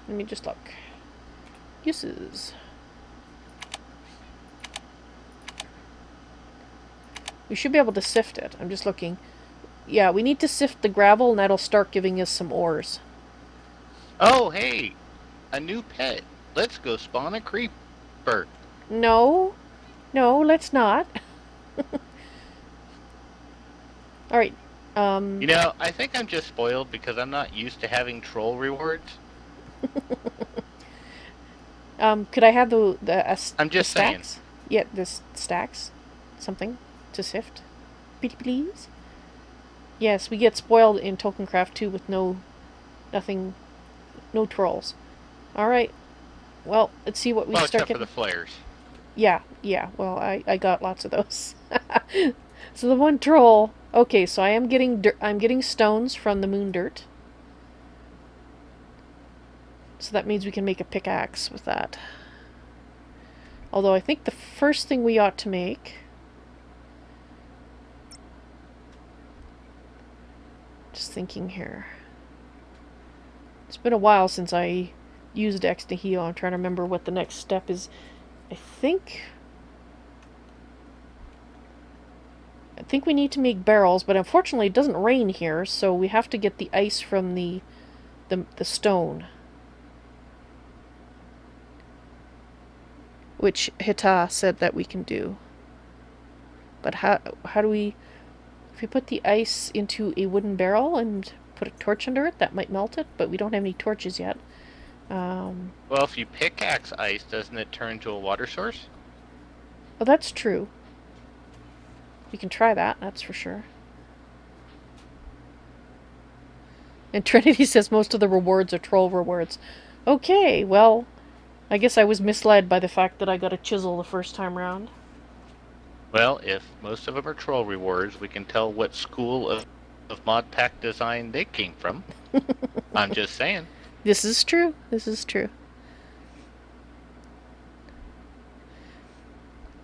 S1: Let me just look. Uses. We should be able to sift it. I'm just looking. Yeah, we need to sift the gravel, and that'll start giving us some ores.
S2: Oh, hey! A new pet. Let's go spawn a creeper.
S1: No. No, let's not. Alright.
S2: You know, I think I'm just spoiled because I'm not used to having troll rewards.
S1: Could I have the
S2: I'm just saying.
S1: stacks? Yeah, the stacks. Something to sift. Pretty please? Yes, we get spoiled in Tokencraft too with nothing, no trolls. Alright. Well, let's see what we start
S2: except
S1: getting.
S2: for the flares.
S1: Yeah. Well, I got lots of those. So the one troll. Okay, so I'm getting stones from the moon dirt. So that means we can make a pickaxe with that. Although I think the first thing we ought to make... Just thinking here. It's been a while since I used X to heal. I'm trying to remember what the next step is. I think we need to make barrels, but unfortunately it doesn't rain here, so we have to get the ice from the stone. Which Hita said that we can do. But how do we... If we put the ice into a wooden barrel and put a torch under it, that might melt it, but we don't have any torches yet.
S2: Well, if you pickaxe ice, doesn't it turn to a water source?
S1: Oh, that's true. We can try that, that's for sure. And Trinity says most of the rewards are troll rewards. Okay, well, I guess I was misled by the fact that I got a chisel the first time round.
S2: Well, if most of them are troll rewards, we can tell what school of mod pack design they came from. I'm just saying.
S1: This is true. This is true.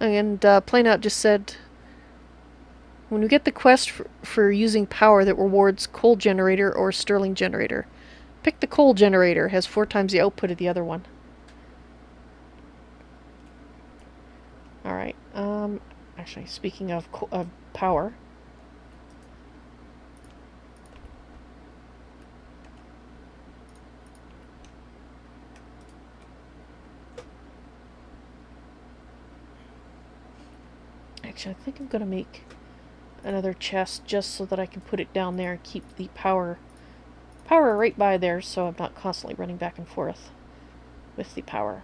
S1: And Plainout just said, when we get the quest for using power that rewards coal generator or sterling generator, pick the coal generator. It has 4 times the output of the other one. Alright. Actually, speaking of power... Actually, I think I'm going to make another chest just so that I can put it down there and keep the power right by there so I'm not constantly running back and forth with the power.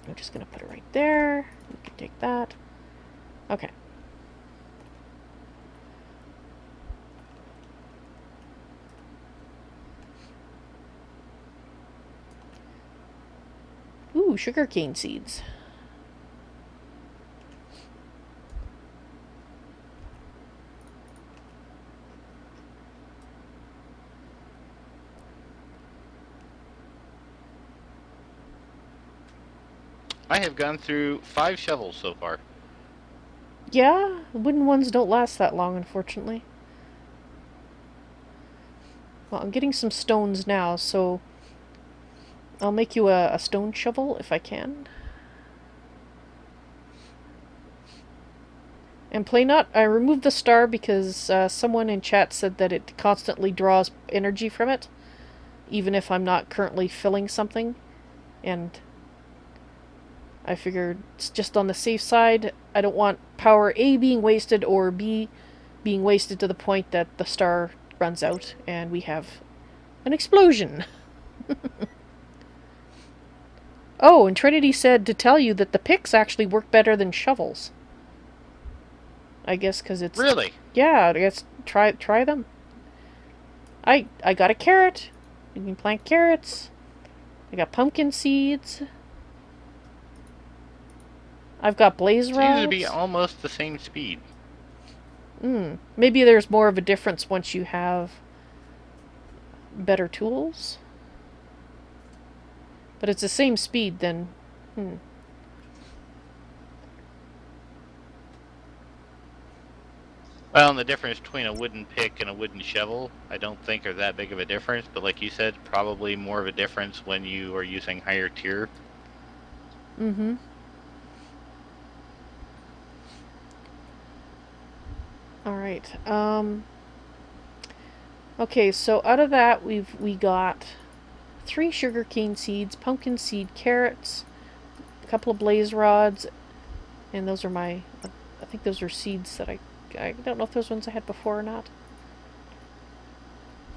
S1: I'm just going to put it right there. You can take that. Okay. Ooh, sugarcane seeds.
S2: I have gone through 5 shovels so far.
S1: Yeah, wooden ones don't last that long, unfortunately. Well, I'm getting some stones now, so I'll make you a stone shovel if I can. And Playnut, I removed the star because someone in chat said that it constantly draws energy from it, even if I'm not currently filling something. And I figured it's just on the safe side. I don't want power A being wasted or B being wasted to the point that the star runs out and we have an explosion. Oh, and Trinity said to tell you that the picks actually work better than shovels. I guess because it's...
S2: Really?
S1: Yeah, I guess try them. I got a carrot. You can plant carrots. I got pumpkin seeds. I've got blaze
S2: Seems to be
S1: rods.
S2: almost the same speed.
S1: Maybe there's more of a difference once you have better tools. But it's the same speed then.
S2: Well, and the difference between a wooden pick and a wooden shovel, I don't think are that big of a difference. But like you said, probably more of a difference when you are using higher tier.
S1: Mm-hmm. Alright, okay, so out of that we got 3 sugarcane seeds, pumpkin seed, carrots, a couple of blaze rods, and those are my, I think those are seeds that I don't know if those ones I had before or not.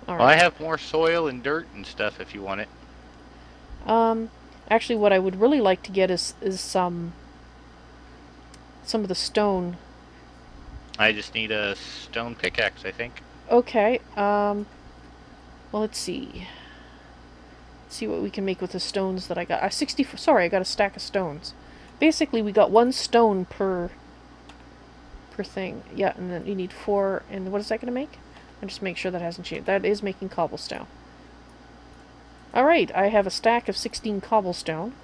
S2: Alright. Well, I have more soil and dirt and stuff if you want it.
S1: Actually what I would really like to get is some of the stone.
S2: I just need a stone pickaxe, I think.
S1: Okay, well, let's see. Let's see what we can make with the stones that I got. I got a stack of stones. Basically, we got 1 stone per thing. Yeah, and then you need 4, and what is that going to make? I'll just make sure that hasn't changed. That is making cobblestone. Alright, I have a stack of 16 cobblestone.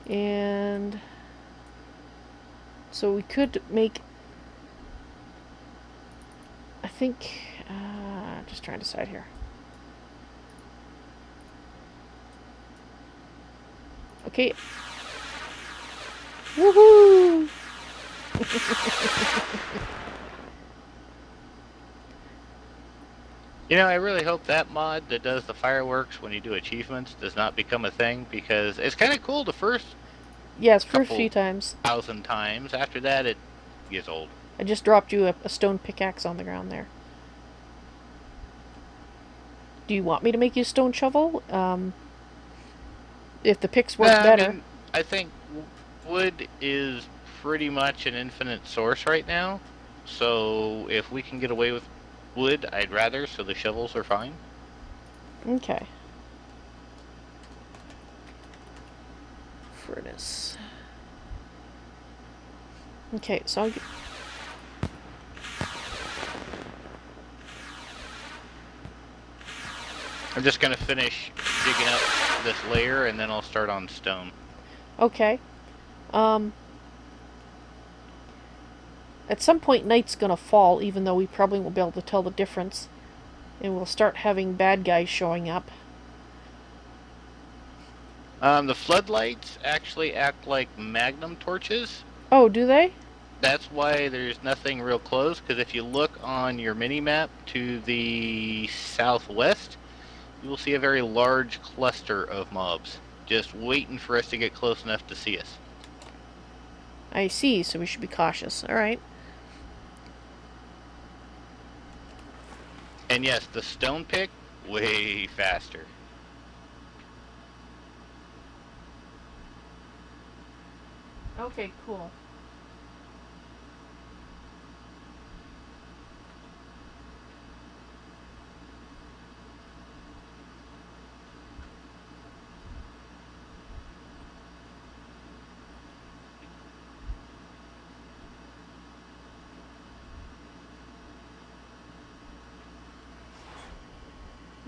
S1: And... so we could make... I think... just trying to decide here. Okay. Woohoo!
S2: You know, I really hope that mod that does the fireworks when you do achievements does not become a thing, because it's kind of cool the first...
S1: Yes, first few times.
S2: 1,000 times. After that, it gets old.
S1: I just dropped you a stone pickaxe on the ground there. Do you want me to make you a stone shovel? If the picks work better.
S2: I mean, I think wood is pretty much an infinite source right now. So if we can get away with wood, I'd rather, so the shovels are fine.
S1: Okay. Furnace. Okay, so I'll get...
S2: I'm just going to finish digging up this layer, and then I'll start on stone.
S1: Okay. At some point, night's gonna fall, even though we probably won't be able to tell the difference. And we'll start having bad guys showing up.
S2: The floodlights actually act like magnum torches.
S1: Oh, do they?
S2: That's why there's nothing real close, because if you look on your mini-map to the southwest, you will see a very large cluster of mobs, just waiting for us to get close enough to see us.
S1: I see, so we should be cautious. Alright.
S2: And yes, the stone pick, way faster.
S1: Okay, cool.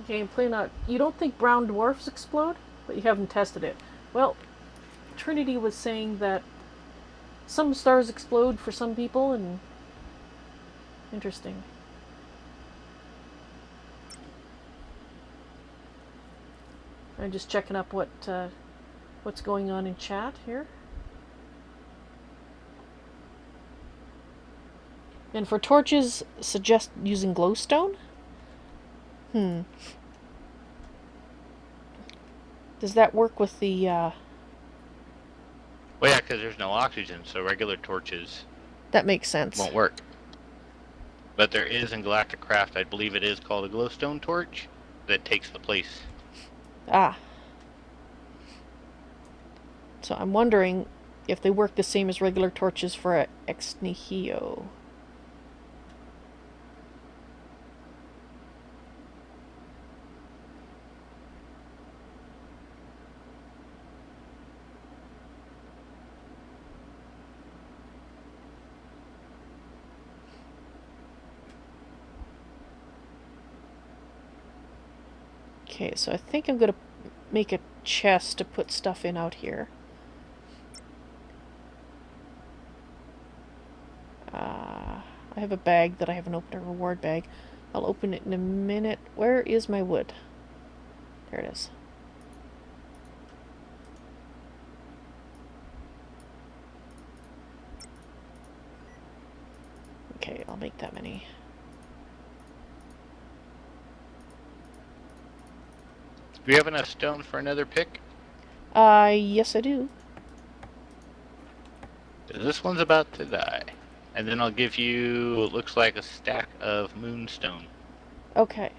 S1: Okay, and play not. You don't think brown dwarfs explode? But you haven't tested it. Well, Trinity was saying that some stars explode for some people, and... interesting. I'm just checking up what's going on in chat here. And for torches, suggest using glowstone? Does that work with the,
S2: Well, yeah, because there's no oxygen, so regular torches...
S1: That makes sense.
S2: ...won't work. But there is in Galactic Craft, I believe it is called a glowstone torch, that takes the place.
S1: Ah. So I'm wondering if they work the same as regular torches for a ex nihilo. Okay, so I think I'm going to make a chest to put stuff in out here. I have a bag that I haven't opened, a reward bag. I'll open it in a minute. Where is my wood? There it is. Okay, I'll make that many.
S2: Do you have enough stone for another pick?
S1: Yes I do.
S2: This one's about to die. And then I'll give you what looks like a stack of moonstone.
S1: Okay.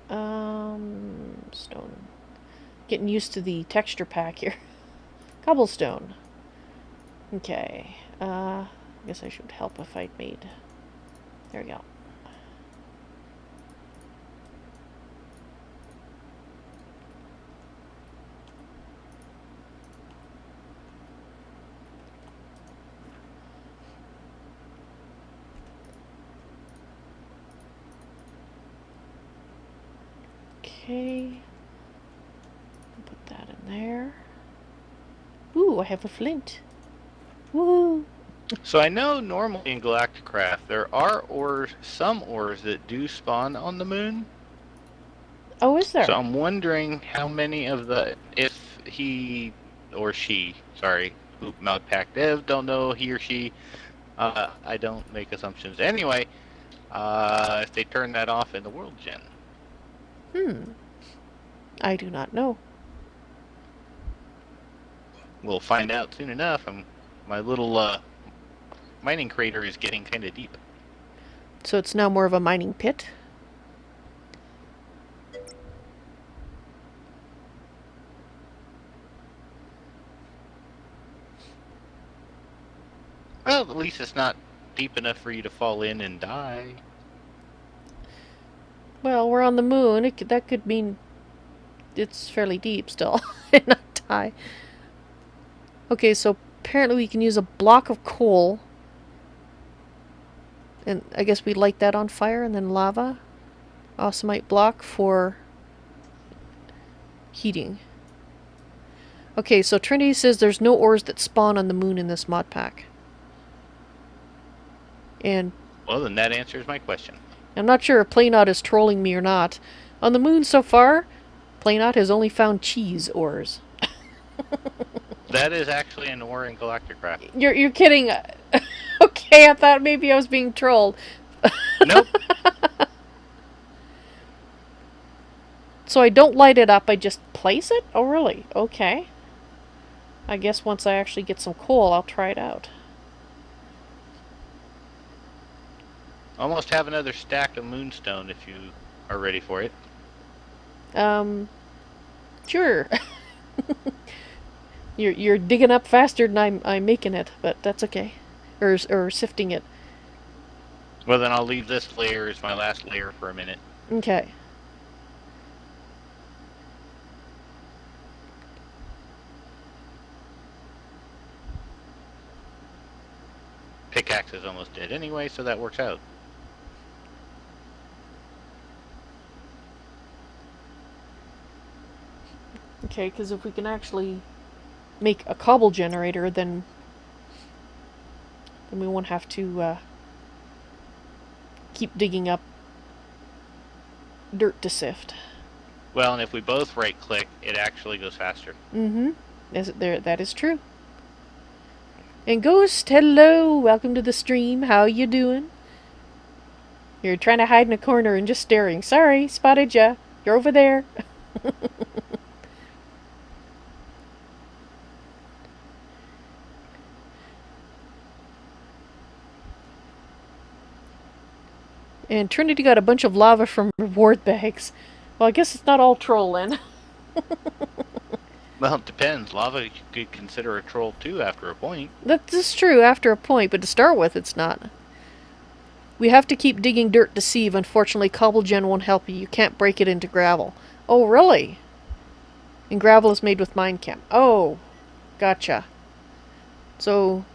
S1: Stone. Getting used to the texture pack here. Cobblestone. Okay. I guess I should help if I made... There we go. Okay. Put that in there. Ooh, I have a flint. Woo!
S2: So I know normally in Galactic Craft there are ores, some ores that do spawn on the moon.
S1: Oh, is there?
S2: So I'm wondering how many of the, if he or she, sorry, Malpack Dev, don't know he or she, I don't make assumptions. Anyway, if they turn that off in the world gen.
S1: I do not know.
S2: We'll find out soon enough. My little mining crater is getting kind of deep.
S1: So it's now more of a mining pit?
S2: Well, at least it's not deep enough for you to fall in and die.
S1: Well, we're on the moon. That could mean it's fairly deep still and not die. Okay, so apparently we can use a block of coal. And I guess we light that on fire and then lava. Awesomite block for heating. Okay, so Trinity says there's no ores that spawn on the moon in this mod pack. And
S2: well, then that answers my question.
S1: I'm not sure if Playnot is trolling me or not. On the moon so far, Playnot has only found cheese ores.
S2: That is actually an ore in Galactic Craft.
S1: You're kidding. Okay, I thought maybe I was being trolled.
S2: Nope.
S1: So I don't light it up, I just place it? Oh, really? Okay. I guess once I actually get some coal, I'll try it out.
S2: Almost have another stack of moonstone if you are ready for it.
S1: Sure. You're digging up faster than I'm making it, but that's okay. Or sifting it.
S2: Well, then I'll leave this layer as my last layer for a minute.
S1: Okay.
S2: Pickaxe is almost dead anyway, so that works out.
S1: Okay, because if we can actually make a cobble generator, then we won't have to keep digging up dirt to sift.
S2: Well, and if we both right-click, it actually goes faster.
S1: Mm-hmm. That is true. And Ghost, hello! Welcome to the stream. How you doing? You're trying to hide in a corner and just staring. Sorry, spotted ya. You're over there. And Trinity got a bunch of lava from reward bags. Well, I guess it's not all troll then.
S2: Well, it depends. Lava you could consider a troll too after a point.
S1: That's true after a point, but to start with, it's not. We have to keep digging dirt to sieve. Unfortunately, cobblegen won't help you. You can't break it into gravel. Oh, really? And gravel is made with minecam. Oh, gotcha. So,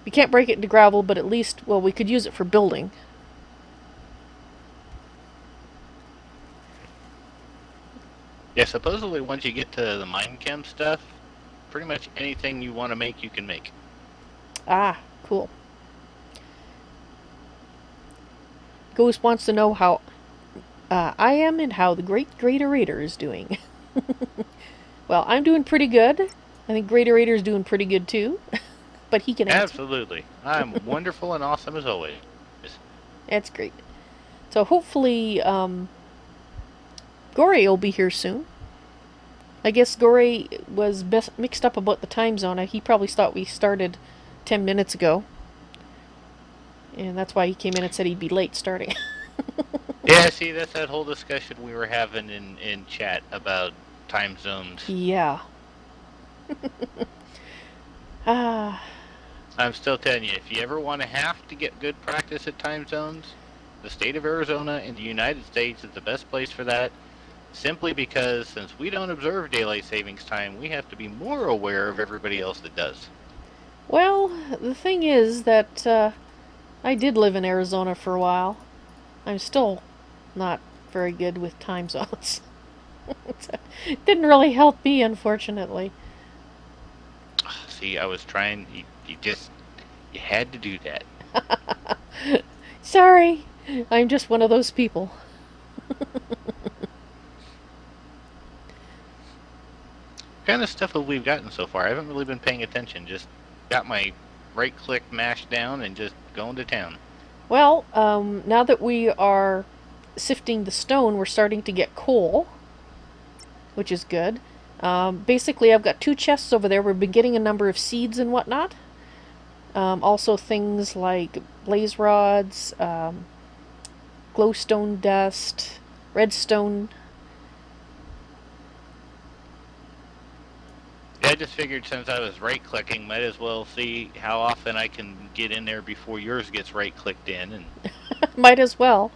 S1: we can't break it into gravel, but at least, well, we could use it for building.
S2: Yeah, supposedly once you get to the minecam stuff, pretty much anything you want to make, you can make.
S1: Ah, cool. Ghost wants to know how I am and how the GreatOrator is doing. Well, I'm doing pretty good. I think GreatOrator is doing pretty good too. But he can answer.
S2: Absolutely. I'm wonderful and awesome as always.
S1: That's great. So hopefully, Goreae will be here soon. I guess Goreae was mixed up about the time zone. He probably thought we started 10 minutes ago. And that's why he came in and said he'd be late starting.
S2: Yeah, see, that's that whole discussion we were having in chat about time zones.
S1: Yeah.
S2: I'm still telling you, if you ever want to have to get good practice at time zones, the state of Arizona and the United States is the best place for that, simply because since we don't observe daylight savings time, we have to be more aware of everybody else that does.
S1: Well, the thing is that I did live in Arizona for a while. I'm still not very good with time zones. It didn't really help me, unfortunately.
S2: See, I was trying, you had to do that.
S1: Sorry, I'm just one of those people.
S2: What kind of stuff have we gotten so far? I haven't really been paying attention, just got my right click mashed down and just going to town.
S1: Well, now that we are sifting the stone, we're starting to get coal, which is good. Basically, I've got 2 chests over there. We've been getting a number of seeds and whatnot. Also things like blaze rods, glowstone dust, redstone.
S2: Yeah, I just figured since I was right clicking, might as well see how often I can get in there before yours gets right clicked in. And
S1: Might as well.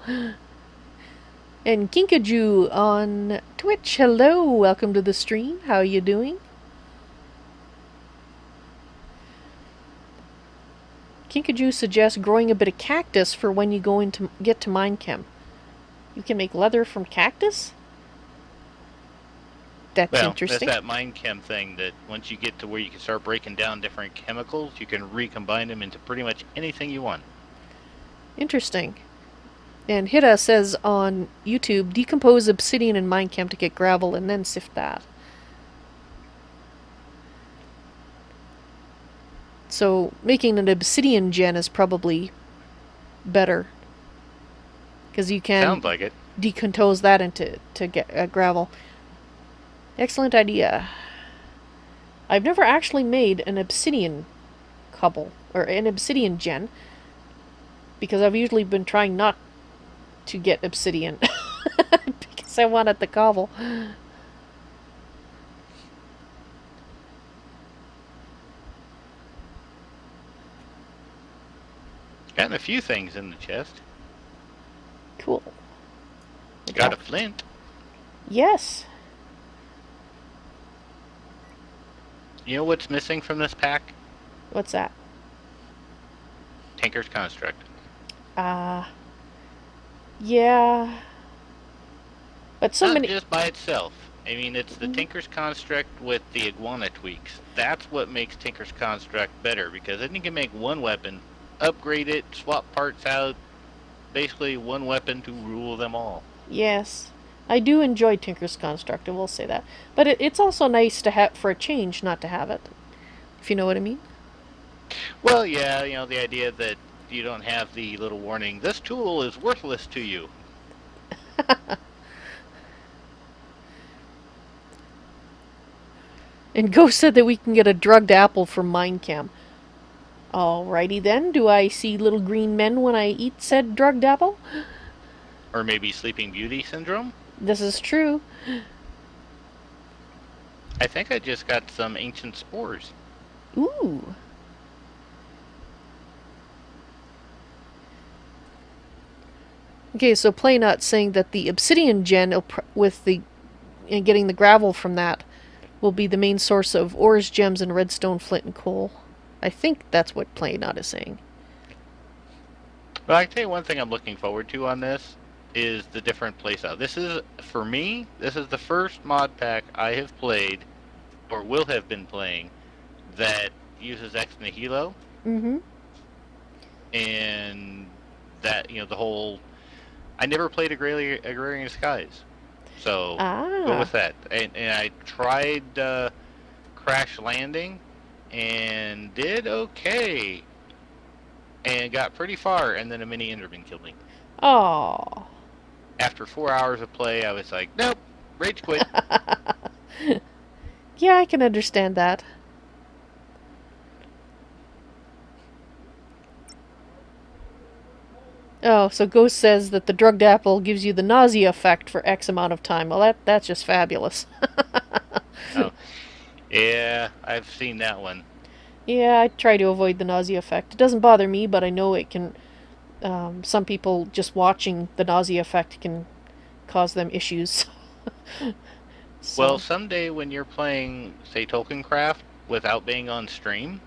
S1: And Kinkajou on Twitch, hello, welcome to the stream. How are you doing? Kinkajou suggests growing a bit of cactus for when you go into get to Minechem. You can make leather from cactus? That's interesting.
S2: That's that mind chem thing that once you get to where you can start breaking down different chemicals, you can recombine them into pretty much anything you want.
S1: Interesting. And Hita says on YouTube, decompose obsidian in Minechem to get gravel and then sift that. So making an obsidian gen is probably better. Because you can
S2: Sounds like it.
S1: decompose that into get gravel. Excellent idea. I've never actually made an obsidian cobble, or an obsidian gen, because I've usually been trying not to get obsidian, because I wanted the cobble.
S2: Gotten a few things in the chest.
S1: Cool.
S2: Got a flint.
S1: Yes.
S2: You know what's missing from this pack?
S1: What's that?
S2: Tinker's Construct.
S1: Yeah. But so
S2: Not
S1: many...
S2: just by itself. I mean, it's the Tinker's Construct with the iguana tweaks. That's what makes Tinker's Construct better, because then you can make one weapon, upgrade it, swap parts out, basically one weapon to rule them all.
S1: Yes. I do enjoy Tinker's Construct, I will say that. But it's also nice to have, for a change, not to have it. If you know what I mean?
S2: Well, yeah, you know, the idea that you don't have the little warning, this tool is worthless to you.
S1: And Ghost said that we can get a drugged apple from Minecam. Alrighty then, do I see little green men when I eat said drugged apple?
S2: Or maybe Sleeping Beauty syndrome?
S1: This is true.
S2: I think I just got some ancient spores.
S1: Ooh. Okay, so Playnut saying that the obsidian gen with the and getting the gravel from that will be the main source of ores, gems, and redstone, flint, and coal. I think that's what Playnut is saying.
S2: But I tell you one thing I'm looking forward to on this is the different playstyle. This is, for me, this is the first mod pack I have played, or will have been playing, that uses Ex Nihilo.
S1: Mm-hmm.
S2: And that, the whole... I never played Agrarian Skies. So, go with that. And I tried Crash Landing, and did okay. And got pretty far, and then a mini Enderman killed me.
S1: Oh.
S2: After 4 hours of play, I was like, nope, rage quit.
S1: Yeah, I can understand that. Oh, so Ghost says that the drugged apple gives you the nausea effect for X amount of time. Well, that's just fabulous.
S2: Oh, yeah, I've seen that one.
S1: Yeah, I try to avoid the nausea effect. It doesn't bother me, but I know it can... some people just watching the nausea effect can cause them issues. So.
S2: Well, someday when you're playing, say, Tolkiencraft without being on stream,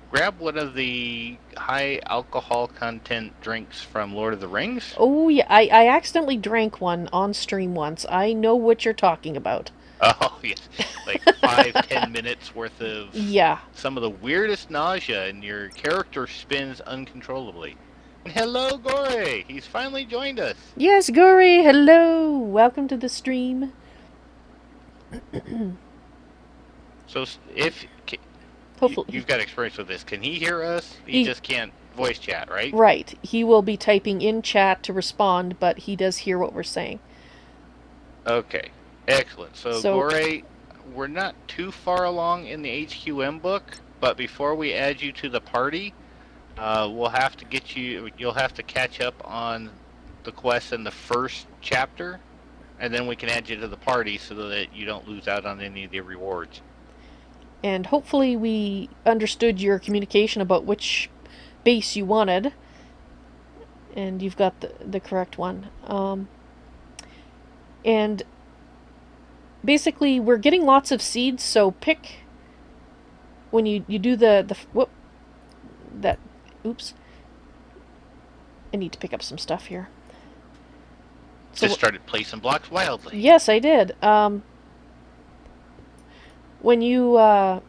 S2: grab one of the high alcohol content drinks from Lord of the Rings.
S1: Oh, yeah, I accidentally drank one on stream once. I know what you're talking about.
S2: Oh, yes. Like 5-10 minutes worth of
S1: Yeah.
S2: some of the weirdest nausea, and your character spins uncontrollably. And hello, Goreae! He's finally joined us!
S1: Yes, Goreae, hello! Welcome to the stream.
S2: So, if
S1: Hopefully.
S2: you've got experience with this, can he hear us? He just can't voice chat, right?
S1: Right. He will be typing in chat to respond, but he does hear what we're saying.
S2: Okay. Excellent. So Goreae, we're not too far along in the HQM book, but before we add you to the party, we'll have to you'll have to catch up on the quest in the first chapter, and then we can add you to the party so that you don't lose out on any of the rewards.
S1: And hopefully we understood your communication about which base you wanted, and you've got the correct one. And basically, we're getting lots of seeds, so pick... When you do whoop... That... Oops. I need to pick up some stuff here.
S2: Just started placing blocks wildly.
S1: Yes, I did. When you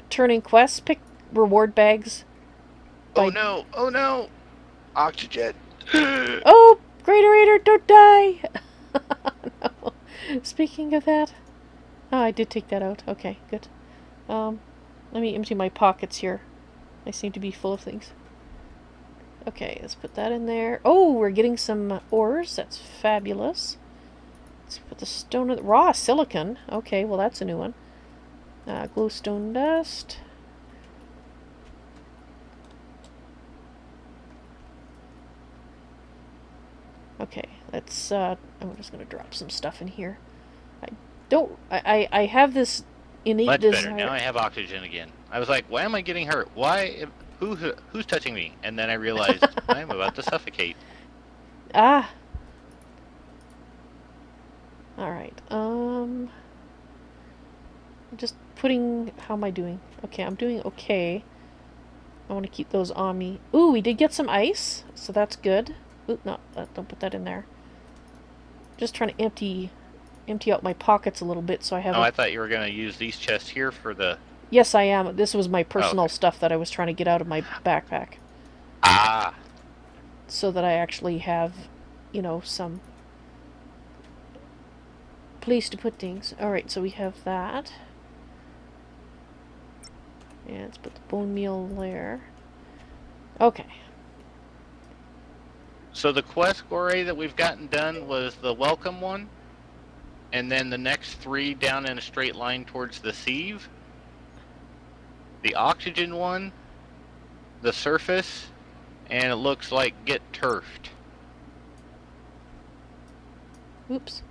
S1: turn in quests, pick reward bags.
S2: Oh no! Oh no! Oxygen!
S1: Oh! GreatOrator, don't die! No. Speaking of that... Oh, I did take that out. Okay, good. Let me empty my pockets here. I seem to be full of things. Okay, let's put that in there. Oh, we're getting some ores. That's fabulous. Let's put the stone in... Raw silicon. Okay, well that's a new one. Glowstone dust. Okay, let's... I'm just going to drop some stuff in here. I have this innate
S2: Much
S1: desire...
S2: better. Now I have oxygen again. I was like, why am I getting hurt? Why? Who's touching me? And then I realized I'm about to suffocate.
S1: Ah. Alright, I'm just putting... How am I doing? Okay, I'm doing okay. I want to keep those on me. Ooh, we did get some ice, so that's good. Ooh, no, don't put that in there. Just trying to empty out my pockets a little bit so I have...
S2: Oh, I thought you were going to use these chests here for the...
S1: Yes, I am. This was my personal stuff that I was trying to get out of my backpack.
S2: Ah!
S1: So that I actually have, some place to put things. Alright, so we have that. And let's put the bone meal there. Okay.
S2: So the quest, Goreae, that we've gotten done was the welcome one, and then the next 3 down in a straight line towards the sieve. The oxygen one, the surface, and it looks like get turfed.
S1: Oops.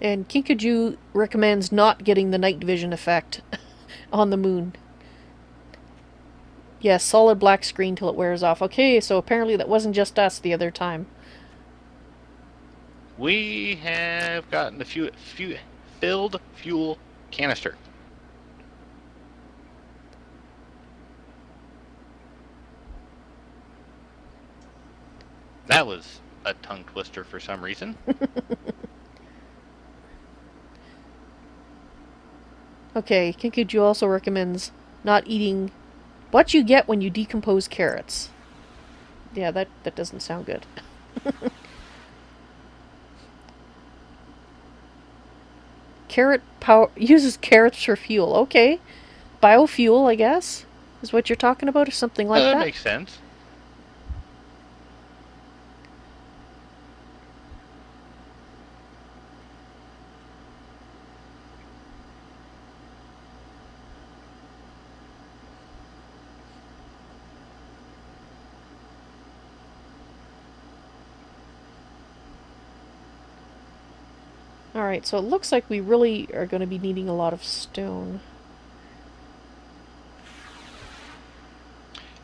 S1: And Kinkajou recommends not getting the night vision effect on the moon. Yes, solid black screen till it wears off. Okay, so apparently that wasn't just us the other time.
S2: We have gotten the filled fuel canister. That was a tongue twister for some reason.
S1: Okay, Kinkajou also recommends not eating what you get when you decompose carrots. Yeah, that doesn't sound good. Carrot power uses carrots for fuel. Okay. Biofuel, I guess, is what you're talking about, or something like
S2: That
S1: that?
S2: makes sense.
S1: Alright, so it looks like we really are going to be needing a lot of stone.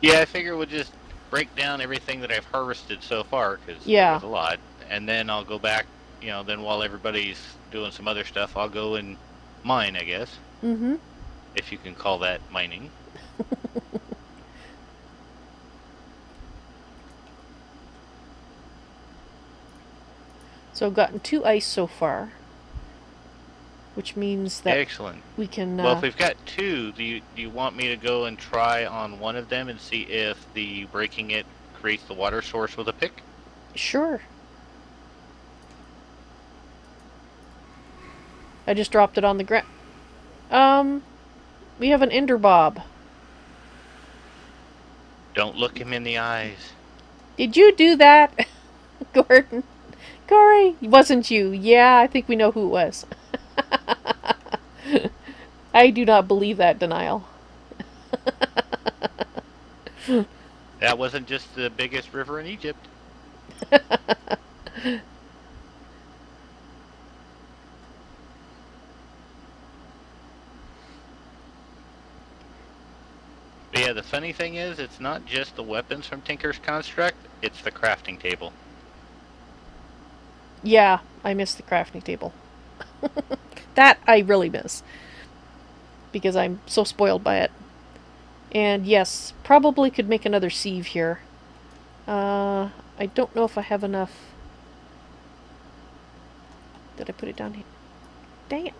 S2: Yeah, I figure we'll just break down everything that I've harvested so far, because
S1: Yeah.
S2: there was a lot. And then I'll go back, then while everybody's doing some other stuff, I'll go and mine, I guess.
S1: Mm-hmm.
S2: If you can call that mining.
S1: So I've gotten 2 ice so far, which means that
S2: Excellent.
S1: we can...
S2: Well, if we've got 2, do you want me to go and try on one of them and see if the breaking it creates the water source with a pick?
S1: Sure. I just dropped it on the ground. We have an ender bob.
S2: Don't look him in the eyes.
S1: Did you do that, Gordon? Goreae, it wasn't you. Yeah, I think we know who it was. I do not believe that denial.
S2: That wasn't just the biggest river in Egypt. But yeah, the funny thing is, it's not just the weapons from Tinker's Construct, it's the crafting table.
S1: Yeah, I miss the crafting table. That I really miss. Because I'm so spoiled by it. And yes, probably could make another sieve here. I don't know if I have enough. Did I put it down here? Dang it.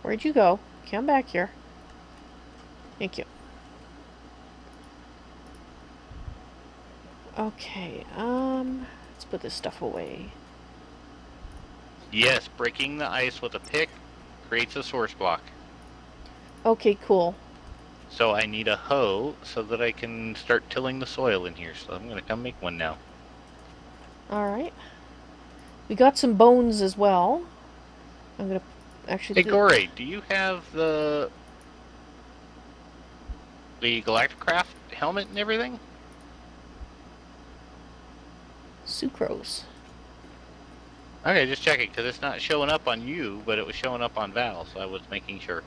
S1: Where'd you go? Come back here. Thank you. Okay, let's put this stuff away.
S2: Yes, breaking the ice with a pick creates a source block.
S1: Okay, cool.
S2: So I need a hoe so that I can start tilling the soil in here. So I'm going to come make one now.
S1: Alright. We got some bones as well. I'm going to actually...
S2: Hey, Goreae, do you have the Galactic craft helmet and everything?
S1: Sucrose.
S2: Okay, just checking, because it's not showing up on you, but it was showing up on Vals, so I was making sure.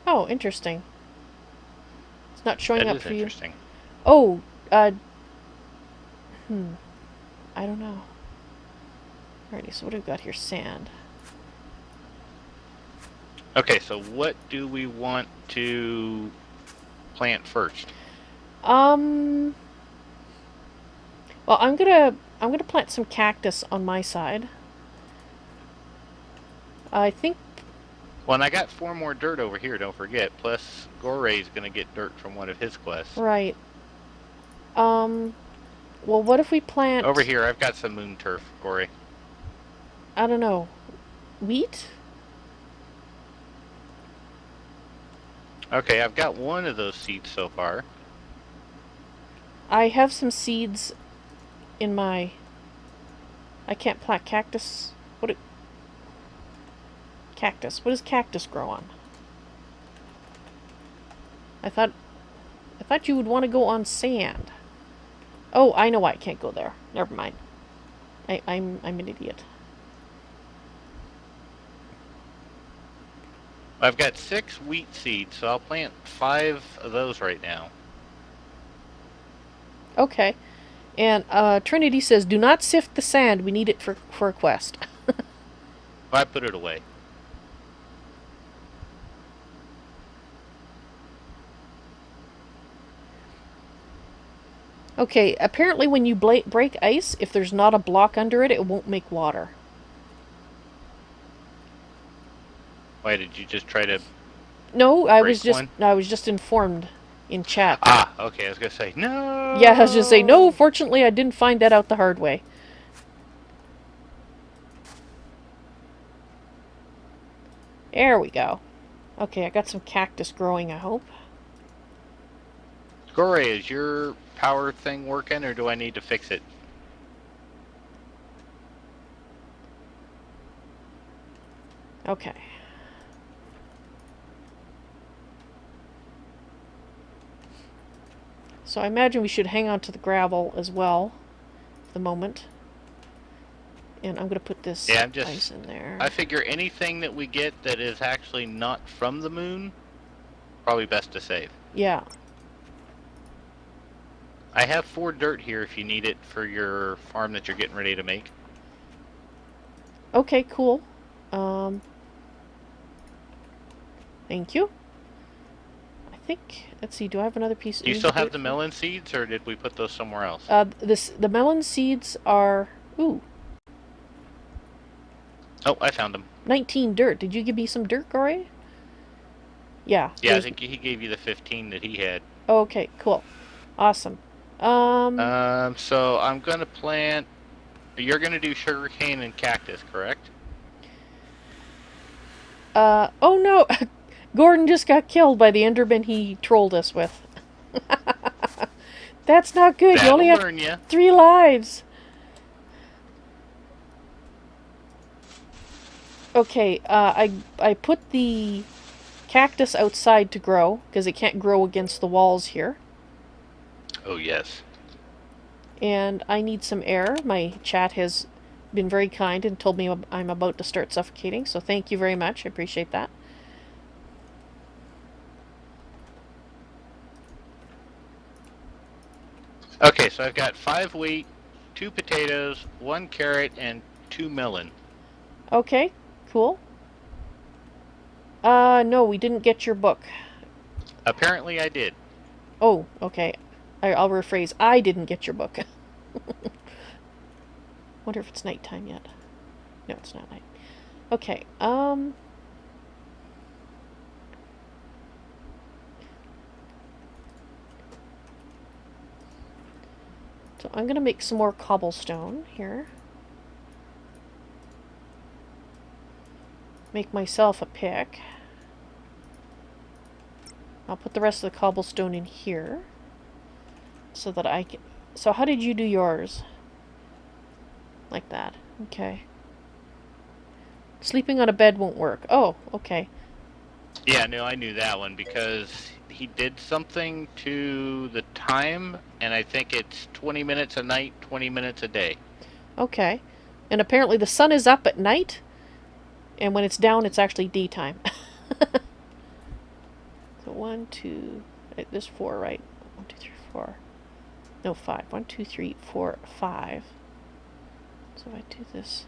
S1: Oh, interesting. It's not showing up for you.
S2: That is interesting.
S1: Oh, I don't know. Alrighty, so what do we got here? Sand.
S2: Okay, so what do we want to plant first?
S1: Well, I'm gonna plant some cactus on my side. I think...
S2: Well, and I got 4 more dirt over here, don't forget. Plus, Goreae's gonna get dirt from one of his quests.
S1: Right. Well, what if we plant...
S2: Over here, I've got some moon turf, Goreae.
S1: I don't know. Wheat?
S2: Okay, I've got one of those seeds so far.
S1: I have some seeds in my... I can't plant cactus. Cactus. What does cactus grow on? I thought you would want to go on sand. Oh, I know why I can't go there. Never mind. I'm an idiot.
S2: I've got 6 wheat seeds, so I'll plant 5 of those right now.
S1: Okay. And Trinity says, "Do not sift the sand. We need it for a quest."
S2: I put it away.
S1: Okay, apparently when you break ice, if there's not a block under it, it won't make water.
S2: Why did you just try to?
S1: No, I was
S2: one?
S1: just informed in chat.
S2: Ah, okay. I was gonna say no.
S1: Yeah, I was just saying no. Fortunately, I didn't find that out the hard way. There we go. Okay, I got some cactus growing, I hope.
S2: Goreae, is your power thing working, or do I need to fix it?
S1: Okay. So I imagine we should hang on to the gravel as well at the moment. And I'm going to put this ice in there.
S2: I figure anything that we get that is actually not from the moon, probably best to save.
S1: Yeah.
S2: I have 4 dirt here if you need it for your farm that you're getting ready to make.
S1: Okay, cool. Thank you. I think, let's see, do I have another piece?
S2: Do you still have the melon seeds, or did we put those somewhere else?
S1: The melon seeds are, ooh.
S2: Oh, I found them.
S1: 19 dirt. Did you give me some dirt, Goreae? Yeah.
S2: Yeah, I think he gave you the 15 that he had.
S1: Okay, cool. Awesome.
S2: So I'm going to plant... You're going to do sugarcane and cactus, correct?
S1: Oh no! Gordon just got killed by the Enderman he trolled us with. That's not good. You only have 3 lives. Okay, I put the cactus outside to grow, because it can't grow against the walls here.
S2: Oh, yes.
S1: And I need some air. My chat has been very kind and told me I'm about to start suffocating, so thank you very much. I appreciate that.
S2: Okay, so I've got 5 wheat, 2 potatoes, 1 carrot, and 2 melon.
S1: Okay, cool. No, we didn't get your book.
S2: Apparently I did.
S1: Oh, okay. I'll rephrase. I didn't get your book. Wonder if it's nighttime yet. No, it's not night. Okay, so I'm gonna make some more cobblestone here. Make myself a pick. I'll put the rest of the cobblestone in here. So that I can... So how did you do yours? Like that. Okay. Sleeping on a bed won't work. Oh, okay.
S2: Yeah, no, I knew that one because he did something to the time, and I think it's 20 minutes a night, 20 minutes a day.
S1: Okay. And apparently the sun is up at night, and when it's down, it's actually daytime. So 1, 2... There's 4, right? 1, 2, 3, 4... No, 5. 1, 2, 3, 4, 5. So if I do this...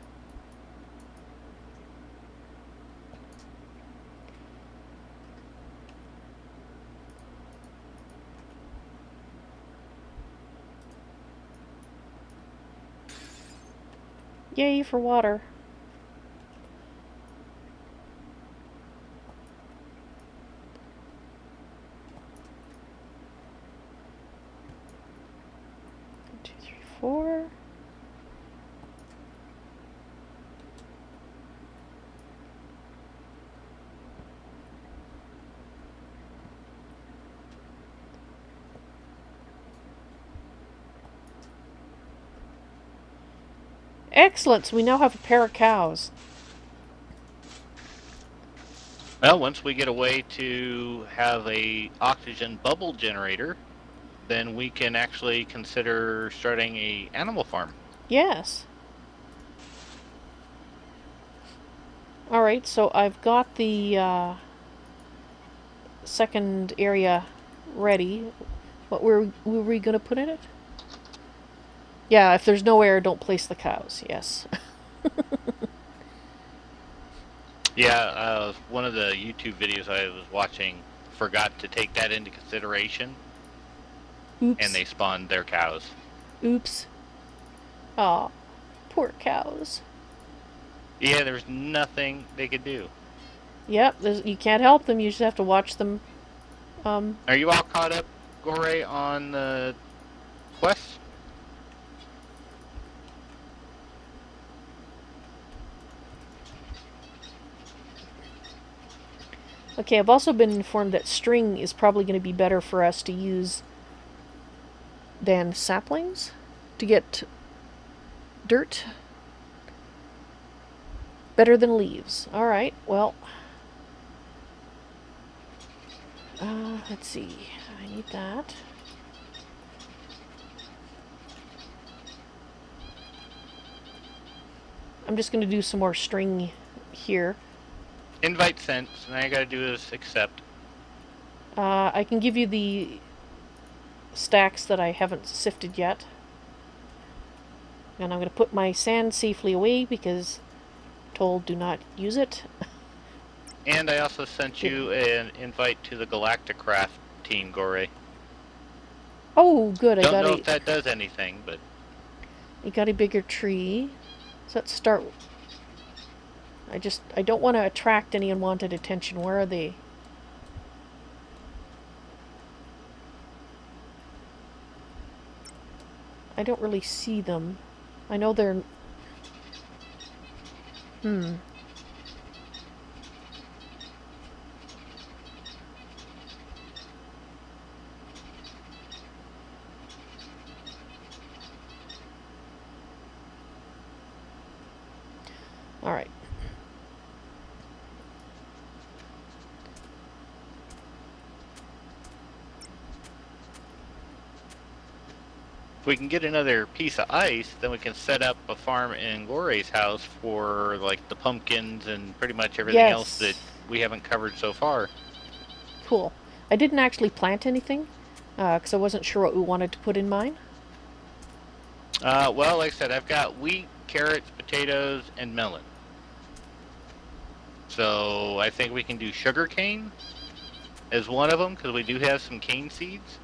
S1: Yay for water. One, 2, 3, 4. Excellent, so we now have a pair of cows.
S2: Well, once we get a way to have a oxygen bubble generator, then we can actually consider starting a animal farm.
S1: Yes. Alright, so I've got the second area ready. What were we going to put in it? Yeah, if there's no air, don't place the cows. Yes.
S2: Yeah, one of the YouTube videos I was watching forgot to take that into consideration,
S1: Oops.
S2: and they spawned their cows.
S1: Oops. Aw, poor cows.
S2: Yeah, there's nothing they could do.
S1: Yep, you can't help them. You just have to watch them.
S2: Are you all caught up, Goreae, on the quest?
S1: Okay, I've also been informed that string is probably going to be better for us to use than saplings to get dirt. Better than leaves. Alright, well. Let's see. I need that. I'm just going to do some more string here.
S2: Invite sent, and all you gotta do is accept.
S1: I can give you the stacks that I haven't sifted yet. And I'm going to put my sand safely away because I'm told do not use it.
S2: And I also sent you an invite to the Galactic craft team, Goreae.
S1: Oh, good.
S2: Don't know if that does anything, but
S1: I got a bigger tree. So let's start. I don't want to attract any unwanted attention. Where are they? I don't really see them. I know they're... Alright.
S2: if we can get another piece of ice, then we can set up a farm in Goreae's house for like the pumpkins and pretty much everything else that we haven't covered so far.
S1: Cool. I didn't actually plant anything because I wasn't sure what we wanted to put in mine.
S2: Well, like I said, I've got wheat, carrots, potatoes, and melon. So I think we can do sugar cane as one of them because we do have some cane seeds.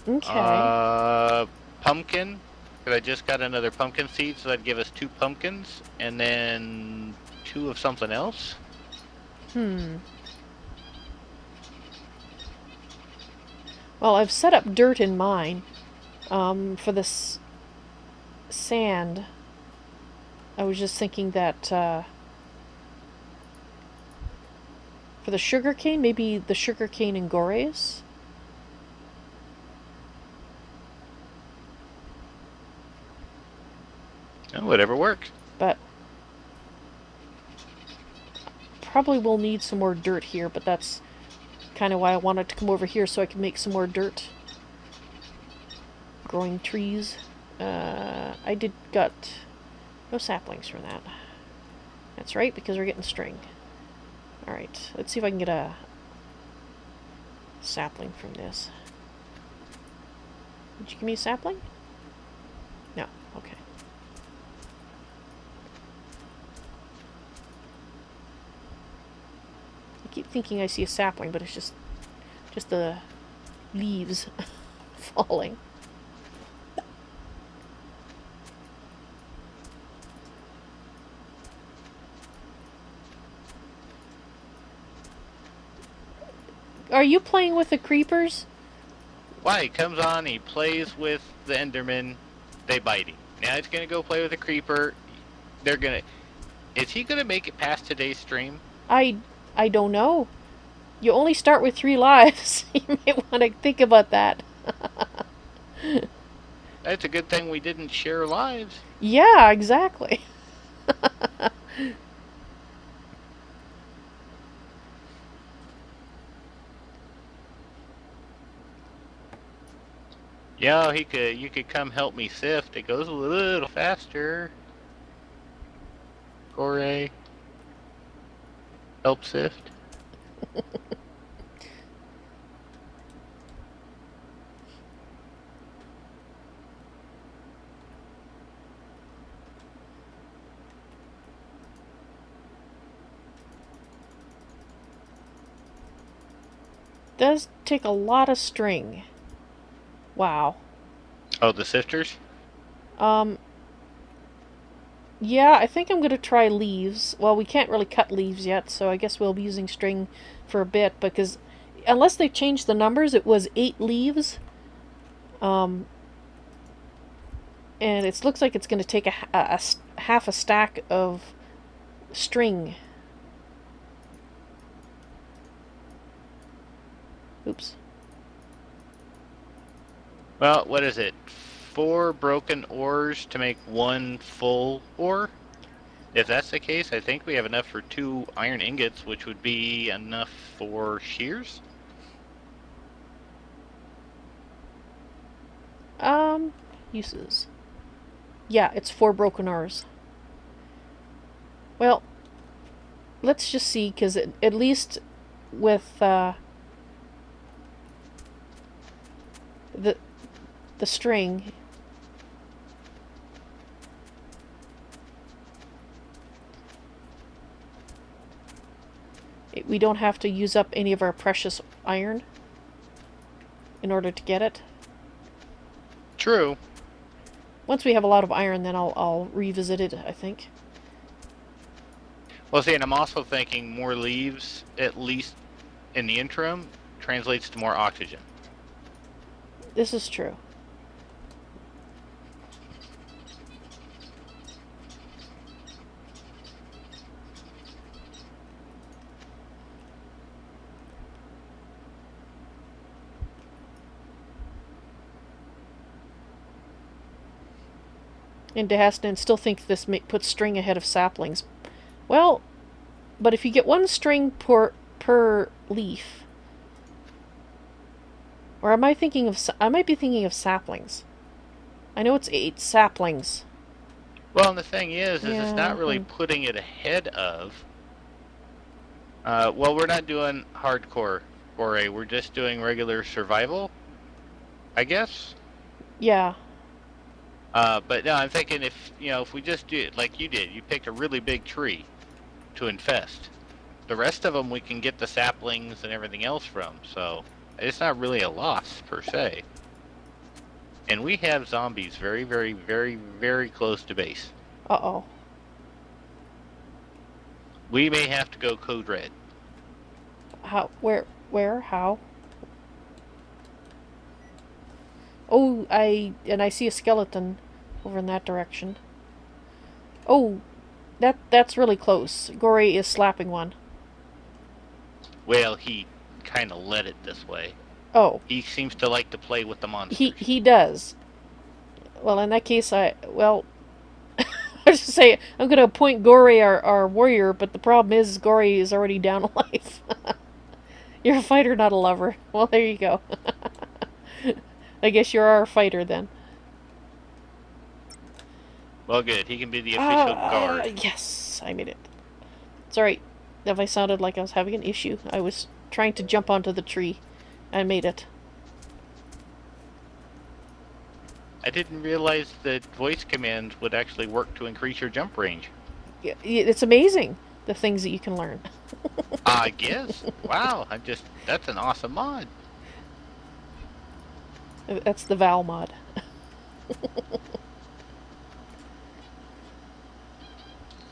S1: Okay.
S2: Pumpkin, because I just got another pumpkin seed, so that'd give us 2 pumpkins, and then 2 of something else.
S1: Well, I've set up dirt in mine. For this sand, I was just thinking that for the sugar cane, maybe the sugar cane and Goreae.
S2: Oh, whatever works.
S1: But probably will need some more dirt here, but that's kind of why I wanted to come over here so I can make some more dirt. Growing trees. I got no saplings from that. That's right, because we're getting string. Alright, let's see if I can get a sapling from this. Did you give me a sapling? No, okay. I keep thinking I see a sapling, but it's just the leaves falling. Are you playing with the creepers?
S2: Why? He comes on, he plays with the Enderman, they bite him. Now he's gonna go play with the creeper. They're gonna... Is he gonna make it past today's stream?
S1: I don't know. You only start with 3 lives. You may want to think about that.
S2: That's a good thing we didn't share lives.
S1: Yeah, exactly.
S2: Yeah, you could come help me sift. It goes a little faster. Goreae, help sift.
S1: Does take a lot of string. Wow.
S2: Oh, the sifters?
S1: Um, yeah, I think I'm going to try leaves. Well, we can't really cut leaves yet, so I guess we'll be using string for a bit, because unless they changed the numbers, it was 8 leaves. And it looks like it's going to take half a stack of string. Oops.
S2: Well, what is it? 4 broken ores to make 1 full ore? If that's the case, I think we have enough for 2 iron ingots, which would be enough for shears.
S1: Uses. Yeah, it's 4 broken ores. Well, let's just see, because at least with the string, we don't have to use up any of our precious iron in order to get it.
S2: True.
S1: Once we have a lot of iron, then I'll revisit it, I think.
S2: Well, see, and I'm also thinking more leaves, at least in the interim, translates to more oxygen.
S1: This is true. And DeHaston still thinks this puts string ahead of saplings. Well, but if you get 1 string per leaf, or am I thinking of? I might be thinking of saplings. I know it's 8 saplings.
S2: Well, and the thing is
S1: Yeah,
S2: it's not really putting it ahead of. Well, we're not doing hardcore Goreae. We're just doing regular survival, I guess.
S1: Yeah.
S2: But no, I'm thinking if we just do it like you did, you picked a really big tree to infest. The rest of them we can get the saplings and everything else from, so it's not really a loss per se. And we have zombies very, very, very, very close to base.
S1: Uh-oh.
S2: We may have to go code red.
S1: How? Where? How? Oh, I see a skeleton over in that direction. Oh, that's really close. Goreae is slapping one.
S2: Well, he kind of led it this way.
S1: Oh.
S2: He seems to like to play with the monsters.
S1: He does. Well, in that case, I was just say I'm going to appoint Goreae our warrior, but the problem is Goreae is already down a life. You're a fighter, not a lover. Well, there you go. I guess you're our fighter then.
S2: Well, good. He can be the official guard.
S1: Yes, I made it. Sorry if I sounded like I was having an issue. I was trying to jump onto the tree. I made it.
S2: I didn't realize that voice commands would actually work to increase your jump range.
S1: It's amazing, the things that you can learn.
S2: I guess. Wow. That's an awesome mod.
S1: That's the Val mod.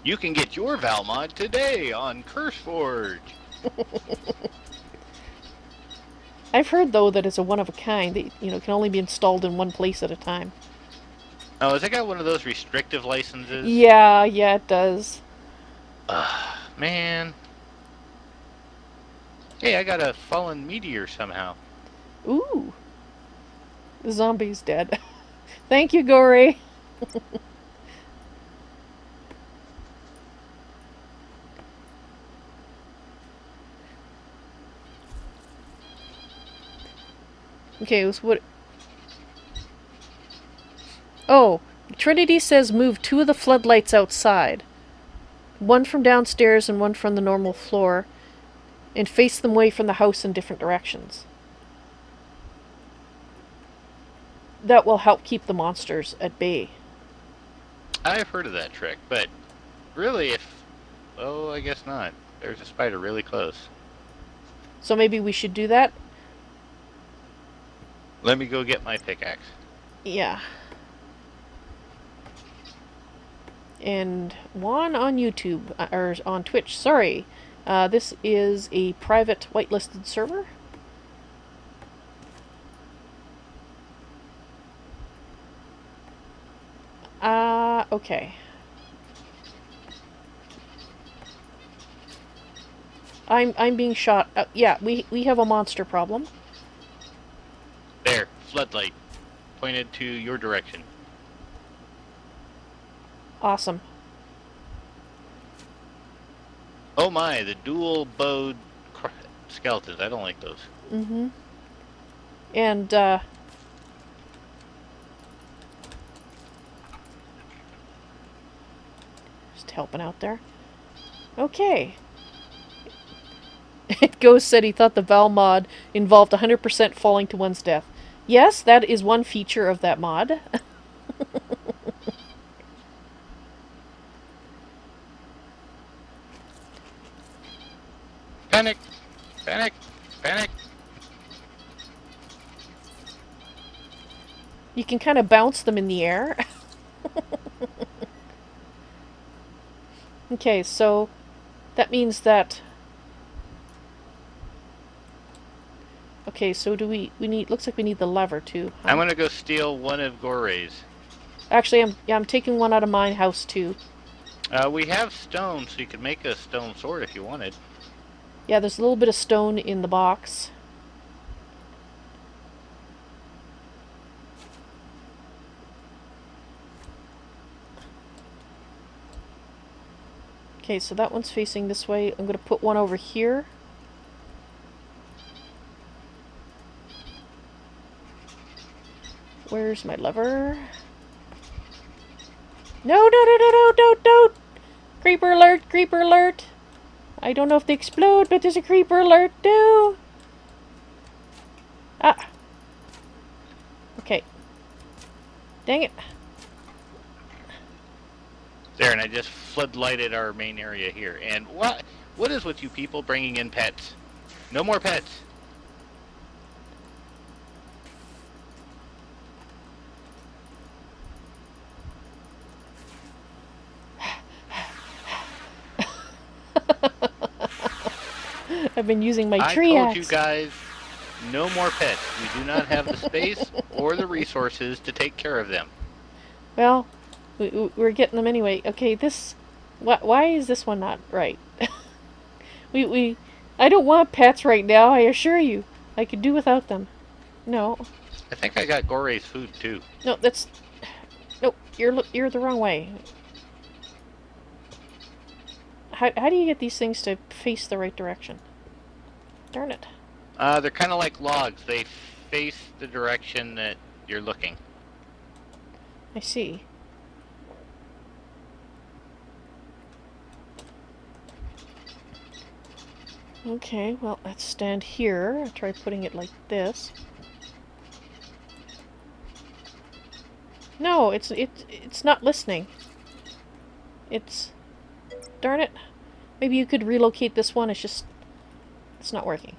S2: You can get your Val mod today on CurseForge.
S1: I've heard, though, that it's a one-of-a-kind that, can only be installed in one place at a time.
S2: Oh, has it got one of those restrictive licenses?
S1: Yeah, it does.
S2: Man. Hey, I got a fallen meteor somehow.
S1: Ooh. The zombie's dead. Thank you, Goreae. Okay, so what... Oh, Trinity says move 2 of the floodlights outside. One from downstairs and one from the normal floor. And face them away from the house in different directions. That will help keep the monsters at bay.
S2: I've heard of that trick, but really oh, I guess not. There's a spider really close.
S1: So maybe we should do that?
S2: Let me go get my pickaxe.
S1: Yeah. And Juan on YouTube, or on Twitch, sorry. This is a private whitelisted server. Okay. I'm being shot. Yeah, we have a monster problem.
S2: There, floodlight. Pointed to your direction.
S1: Awesome.
S2: Oh my, the dual bowed skeletons. I don't like those.
S1: Mm-hmm. And, just helping out there. Okay. Ghost said he thought the Val mod involved 100% falling to one's death. Yes, that is one feature of that mod.
S2: Panic! Panic! Panic!
S1: You can kind of bounce them in the air. Okay, so that means that... Okay, so do we need... Looks like we need the lever too. Huh?
S2: I'm gonna go steal one of Goreae's.
S1: Actually, I'm taking one out of my house too.
S2: We have stone, so you could make a stone sword if you wanted.
S1: Yeah, there's a little bit of stone in the box. Okay, so that one's facing this way. I'm going to put one over here. Where's my lever? No, don't! Creeper alert, creeper alert! I don't know if they explode, but there's a creeper alert, no! Ah! Okay. Dang it.
S2: There, and I just floodlighted our main area here. And what is with you people bringing in pets? No more pets!
S1: I've been using my tree
S2: I told
S1: axe.
S2: you guys, no more pets. We do not have the space or the resources to take care of them.
S1: Well, we're getting them anyway. Okay, this... Why is this one not right? I don't want pets right now, I assure you. I could do without them. No.
S2: I think I got Goreae's food too.
S1: No, that's... No, you're the wrong way. How do you get these things to face the right direction? Darn it.
S2: They're kind of like logs. They face the direction that you're looking.
S1: I see. Okay, well, let's stand here. I'll try putting it like this. No, it's not listening. It's... Darn it. Maybe you could relocate this one. It's just... It's not working.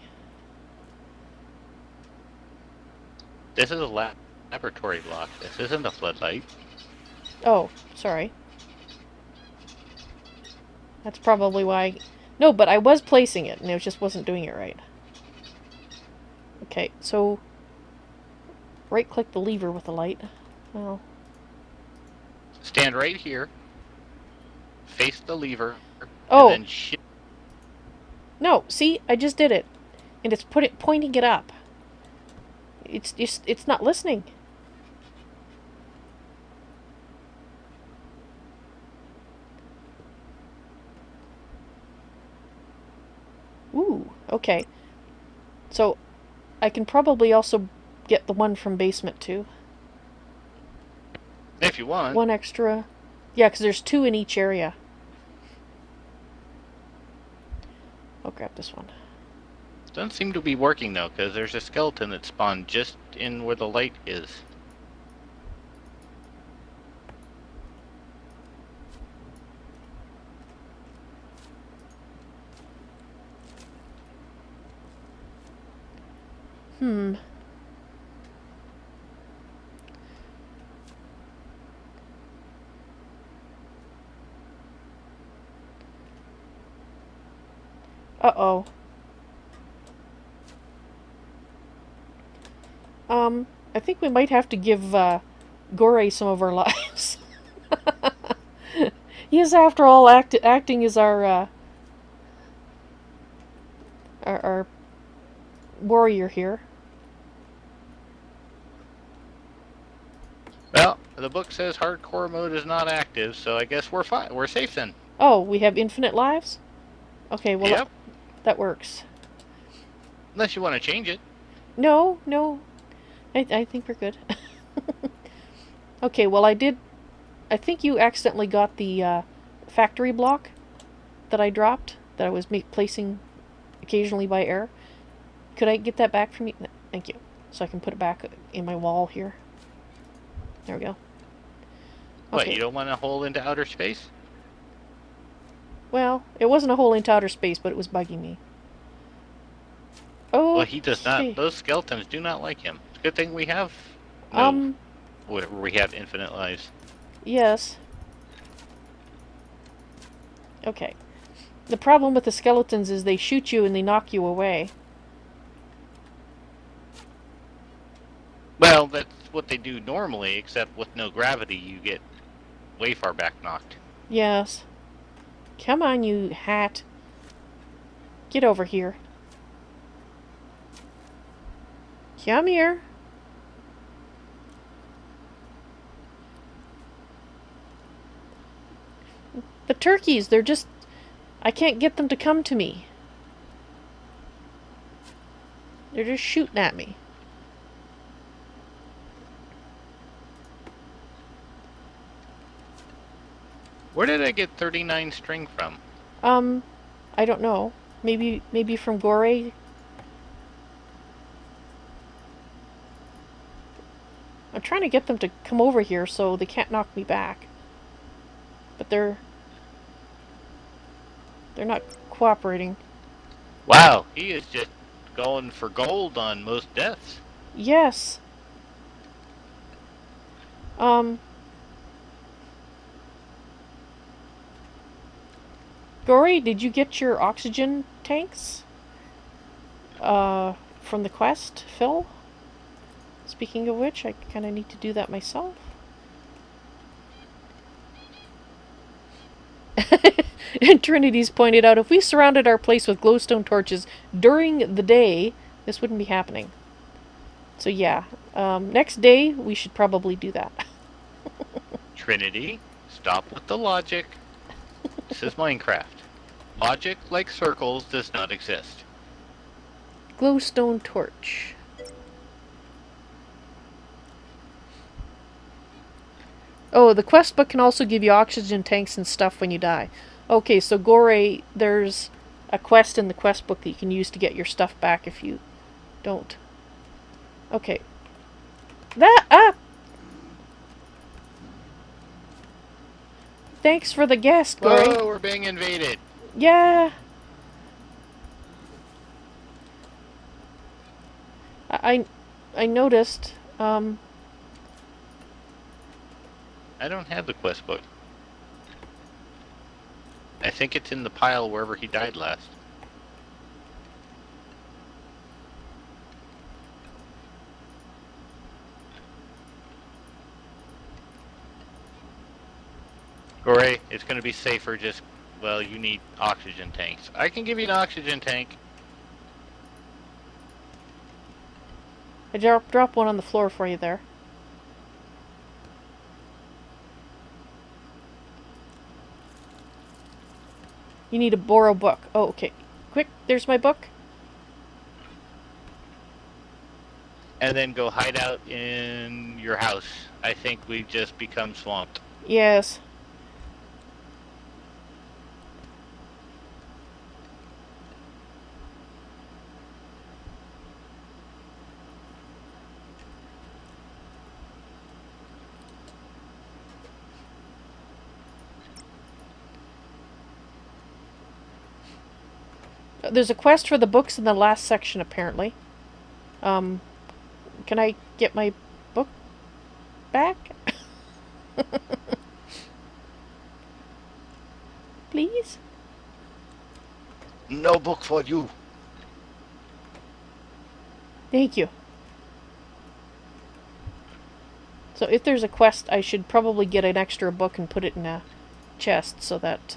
S2: This is a laboratory block. This isn't a floodlight.
S1: Oh, sorry. That's probably why... No, but I was placing it, and it just wasn't doing it right. Okay, so... Right-click the lever with the light. Well...
S2: Stand right here. Face the lever.
S1: Oh!
S2: And then shift.
S1: No, see? I just did it. And it's pointing it up. It's not listening. Ooh, okay. So, I can probably also get the one from basement too.
S2: if you want.
S1: One extra. Yeah, because there's 2 in each area. I'll grab this one.
S2: Doesn't seem to be working though, because there's a skeleton that spawned just in where the light is.
S1: Uh-oh. I think we might have to give Goreae some of our lives. He is, after all, acting as our warrior here.
S2: Well, the book says hardcore mode is not active, so I guess we're fine. We're safe then.
S1: Oh, we have infinite lives? Okay, well,
S2: Yep.
S1: that works.
S2: Unless you want to change it.
S1: No. I think we're good. Okay, well, I think you accidentally got the factory block that I dropped, that I was placing occasionally by error. Could I get that back from you? Thank you. So I can put it back in my wall here. There we go.
S2: What,
S1: Okay.
S2: you don't want a hole into outer space?
S1: Well, it wasn't a hole into outer space, but it was bugging me. Oh,
S2: Well, he does not. Those skeletons do not like him. It's a good thing we have we have infinite lives.
S1: Yes. Okay. The problem with the skeletons is they shoot you and they knock you away.
S2: Well, that's what they do normally, except with no gravity, you get way far back knocked.
S1: Yes. Come on, you hat. Get over here. Come here. The turkeys, they're just... I can't get them to come to me. They're just shooting at me.
S2: Where did I get 39 string from?
S1: I don't know. Maybe from Goreae. I'm trying to get them to come over here so they can't knock me back. But they're not cooperating.
S2: Wow, he is just going for gold on most deaths.
S1: Yes. Goreae, did you get your oxygen tanks? From the quest, Phil? Speaking of which, I kind of need to do that myself. And Trinity's pointed out, if we surrounded our place with glowstone torches during the day, this wouldn't be happening. So yeah, next day we should probably do that.
S2: Trinity, stop with the logic. This is Minecraft. Logic, like circles, does not exist.
S1: Glowstone torch. Oh, the quest book can also give you oxygen tanks and stuff when you die. Okay, so Goreae, there's a quest in the quest book that you can use to get your stuff back if you don't. Okay. Thanks for the guest, Goreae.
S2: Whoa, we're being invaded.
S1: Yeah. I noticed.
S2: I don't have the quest book. I think it's in the pile wherever he died last. Goreae, it's going to be safer just, well, you need oxygen tanks. I can give you an oxygen tank.
S1: I drop one on the floor for you there. You need to borrow book. Oh, okay. Quick, there's my book.
S2: and then go hide out in your house. I think we've just become swamped.
S1: Yes. There's a quest for the books in the last section, apparently. Can I get my book back? Please?
S2: No book for you.
S1: Thank you. So if there's a quest, I should probably get an extra book and put it in a chest so that...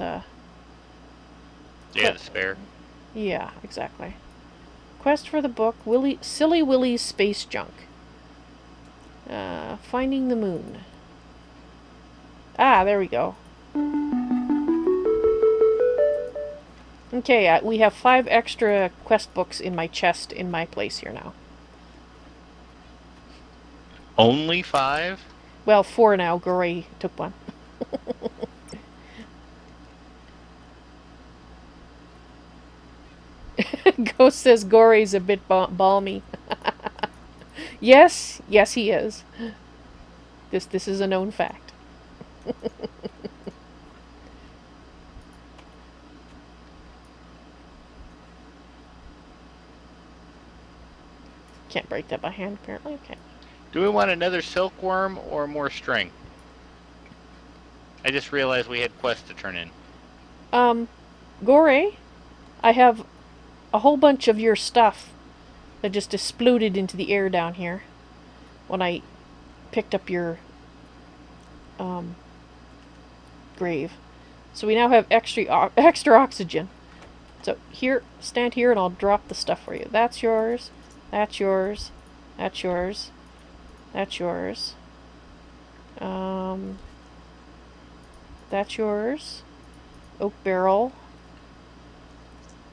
S2: Yeah, the spare.
S1: Yeah, exactly. Quest for the book, Silly Willie's Space Junk. Finding the Moon. Ah, there we go. Okay, we have 5 extra quest books in my chest in my place here now.
S2: Only 5?
S1: Well, 4 now. Goreae took one. Ghost says Goreae's a bit balmy. Yes, he is. This is a known fact. Can't break that by hand, apparently. Okay.
S2: Do we want another silkworm or more string? I just realized we had quests to turn in.
S1: Goreae, I have a whole bunch of your stuff that just exploded into the air down here when I picked up your grave. So we now have extra oxygen. So here, stand here and I'll drop the stuff for you. That's yours. That's yours. That's yours. That's yours. That's yours. Oak barrel.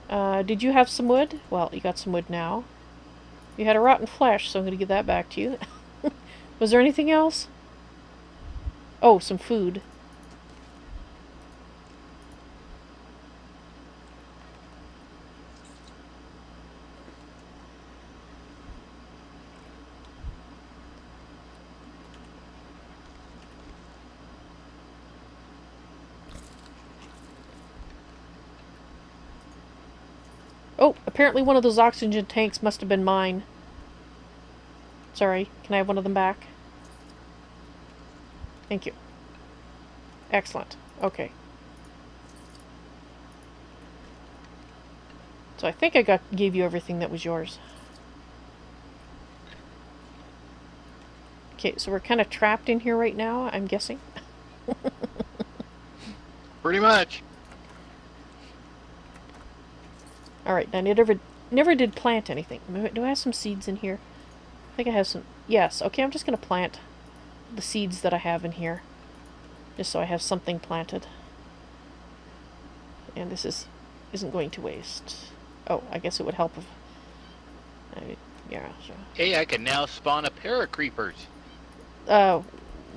S1: Did you have some wood? Well, you got some wood now. You had a rotten flesh, so I'm going to give that back to you. Was there anything else? Oh, some food. Oh, apparently one of those oxygen tanks must have been mine. Sorry, can I have one of them back? Thank you. Excellent. Okay. So I think I gave you everything that was yours. Okay, so we're kind of trapped in here right now, I'm guessing.
S2: Pretty much.
S1: Alright, I never did plant anything. Do I have some seeds in here? I think I have some. Yes, okay, I'm just going to plant the seeds that I have in here. Just so I have something planted. And this isn't going to waste. Oh, I guess it would help if... yeah, sure.
S2: Hey, I can now spawn a pair of creepers.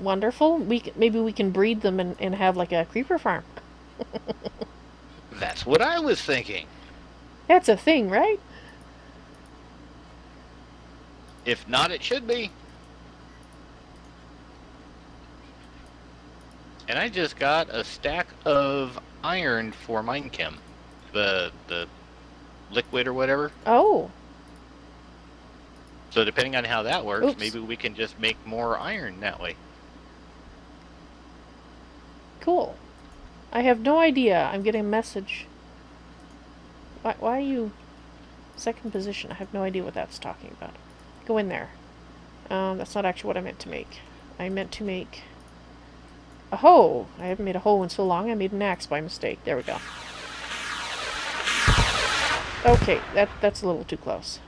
S1: Wonderful. Maybe we can breed them and have like a creeper farm.
S2: That's what I was thinking.
S1: That's a thing, right?
S2: If not, it should be. And I just got a stack of iron for mine chem. The liquid or whatever.
S1: Oh.
S2: So depending on how that works,
S1: Oops.
S2: maybe we can just make more iron that way.
S1: Cool. I have no idea. I'm getting a message. Why are you... Second position. I have no idea what that's talking about. Go in there. That's not actually what I meant to make. I meant to make a hoe. I haven't made a hoe in so long. I made an axe by mistake. There we go. Okay, that's a little too close.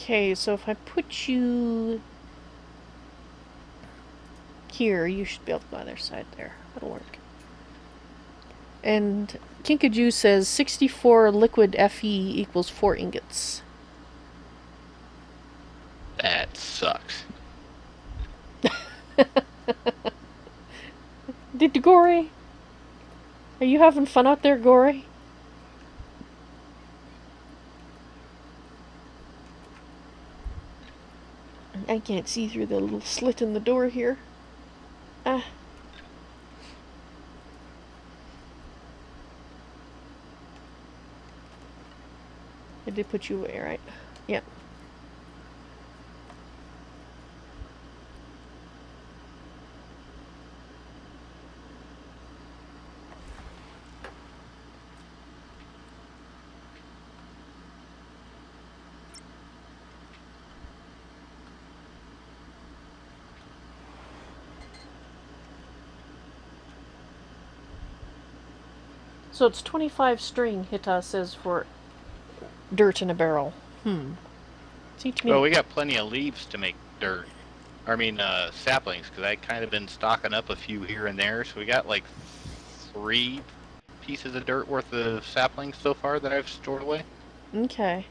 S1: Okay, so if I put you here, you should be able to go on their side there. That'll work. And Kinkajou says 64 liquid Fe equals 4 ingots.
S2: That sucks.
S1: Did Goreae? Are you having fun out there, Goreae? I can't see through the little slit in the door here. Ah. I did put you away, right? Yep. So it's 25 string, Hita says, for dirt in a barrel. Teach me.
S2: Well, we got plenty of leaves to make dirt. I mean, saplings, because I kind of been stocking up a few here and there. So we got like 3 pieces of dirt worth of saplings so far that I've stored away.
S1: Okay.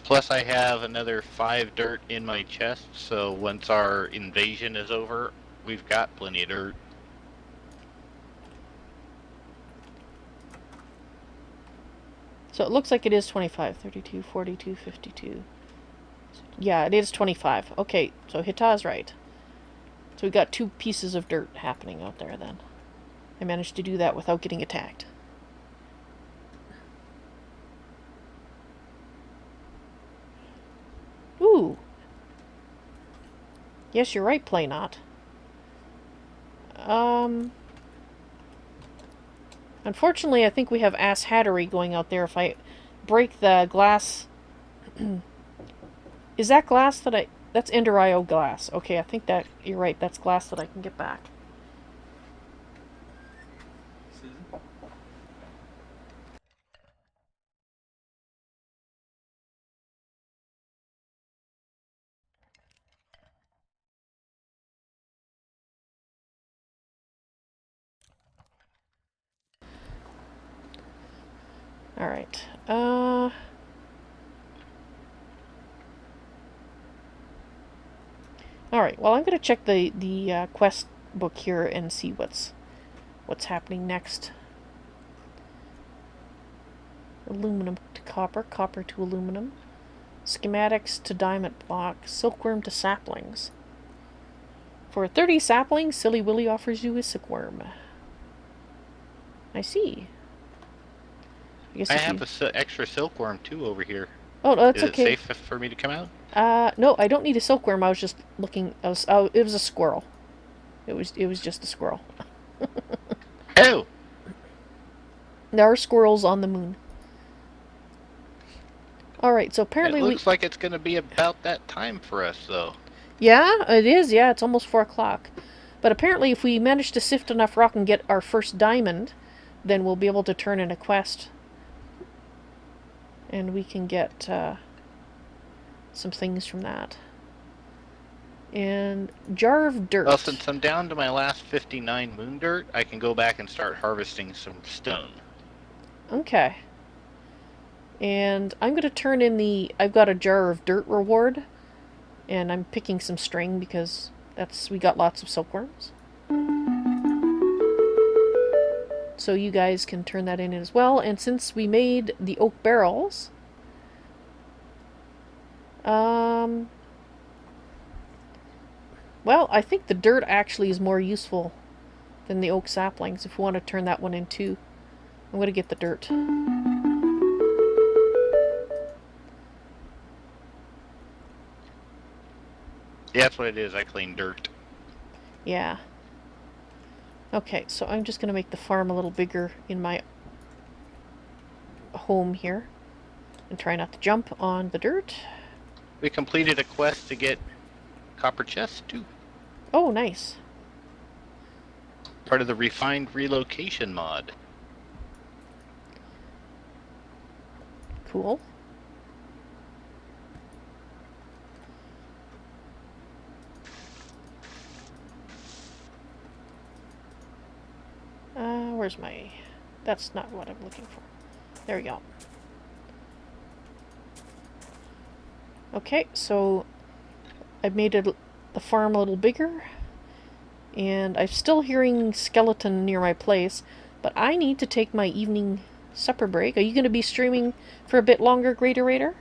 S2: Plus, I have another 5 dirt in my chest. So once our invasion is over, we've got plenty of dirt.
S1: So it looks like it is 25. 32, 42, 52. Yeah, it is 25. Okay, so Hita's right. So we got 2 pieces of dirt happening out there then. I managed to do that without getting attacked. Ooh. Yes, you're right, Playnot. Unfortunately, I think we have asshattery going out there. If I break the glass... Is that glass that I... That's Enderio glass. Okay, I think that... You're right, that's glass that I can get back. Alright. Alright, well I'm going to check the quest book here and see what's happening next. Aluminum to copper, copper to aluminum. Schematics to diamond block, silkworm to saplings. For 30 saplings, Silly Willy offers you a silkworm. I see.
S2: I have an extra silkworm too over here.
S1: Oh, that's okay.
S2: Is it safe for me to come out?
S1: No, I don't need a silkworm. I was just looking. It was a squirrel. It was just a squirrel.
S2: Oh!
S1: There are squirrels on the moon. Alright, so apparently
S2: it looks like it's going to be about that time for us, though.
S1: Yeah, it is. Yeah, it's almost 4 o'clock. But apparently if we manage to sift enough rock and get our first diamond, then we'll be able to turn in a quest. And we can get some things from that. And jar of dirt.
S2: Well, since I'm down to my last 59 moon dirt, I can go back and start harvesting some stone.
S1: Okay. And I'm going to turn in I've got a jar of dirt reward. And I'm picking some string because we got lots of silkworms. So you guys can turn that in as well. And since we made the oak barrels, well, I think the dirt actually is more useful than the oak saplings if we want to turn that one in too. I'm going to get the dirt.
S2: Yeah, that's what it is. I clean dirt.
S1: Yeah. Okay, so I'm just going to make the farm a little bigger in my home here. And try not to jump on the dirt.
S2: We completed a quest to get copper chests, too.
S1: Oh, nice.
S2: Part of the refined relocation mod.
S1: Cool. Where's my... That's not what I'm looking for. There we go. Okay, so I've made the farm a little bigger. And I'm still hearing skeleton near my place. But I need to take my evening supper break. Are you going to be streaming for a bit longer, GreatOrator?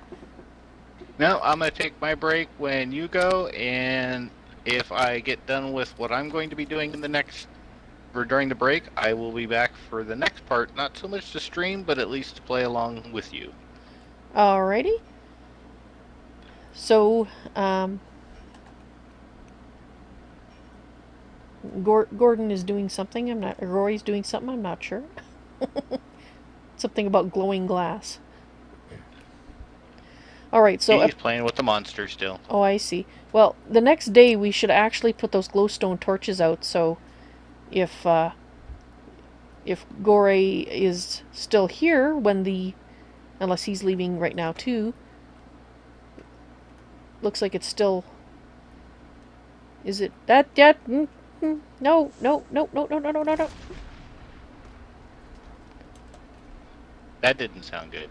S2: No, I'm going to take my break when you go, and if I get done with what I'm going to be doing in the next, or during the break, I will be back for the next part. Not so much to stream, but at least to play along with you.
S1: Alrighty. So, Gordon is doing something. Rory's doing something. I'm not sure. Something about glowing glass. Alright, so...
S2: He's playing with the monster still.
S1: Oh, I see. Well, the next day we should actually put those glowstone torches out, so if Goreae is still here when the... Unless he's leaving right now, too. Looks like it's still... Is it that yet? No, no, no, no, no, no, no, no, no.
S2: That didn't sound good.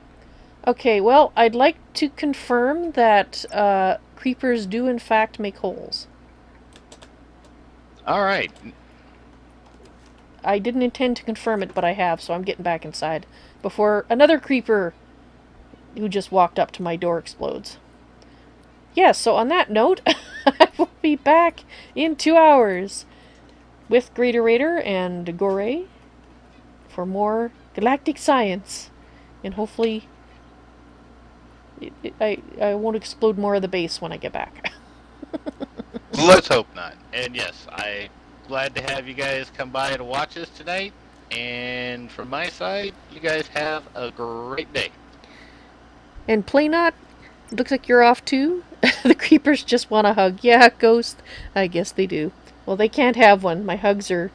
S1: Okay, well, I'd like to confirm that creepers do in fact make holes.
S2: Alright.
S1: I didn't intend to confirm it, but I have, so I'm getting back inside before another creeper who just walked up to my door explodes. Yes, so on that note, I will be back in 2 hours with GreatOrator and Goreae for more galactic science. And hopefully I won't explode more of the base when I get back.
S2: Let's hope not. And yes, I'm glad to have you guys come by to watch us tonight. And from my side, you guys have a great day.
S1: And Playnot, looks like you're off too. The creepers just want a hug. Yeah, Ghost. I guess they do. Well, they can't have one. My hugs are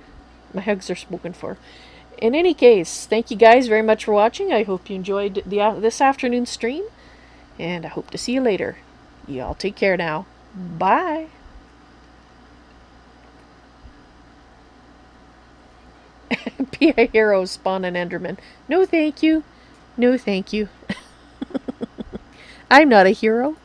S1: spoken for. In any case, thank you guys very much for watching. I hope you enjoyed this afternoon's stream. And I hope to see you later. Y'all take care now. Bye. Be a hero, spawn an Enderman. No thank you. No thank you. I'm not a hero.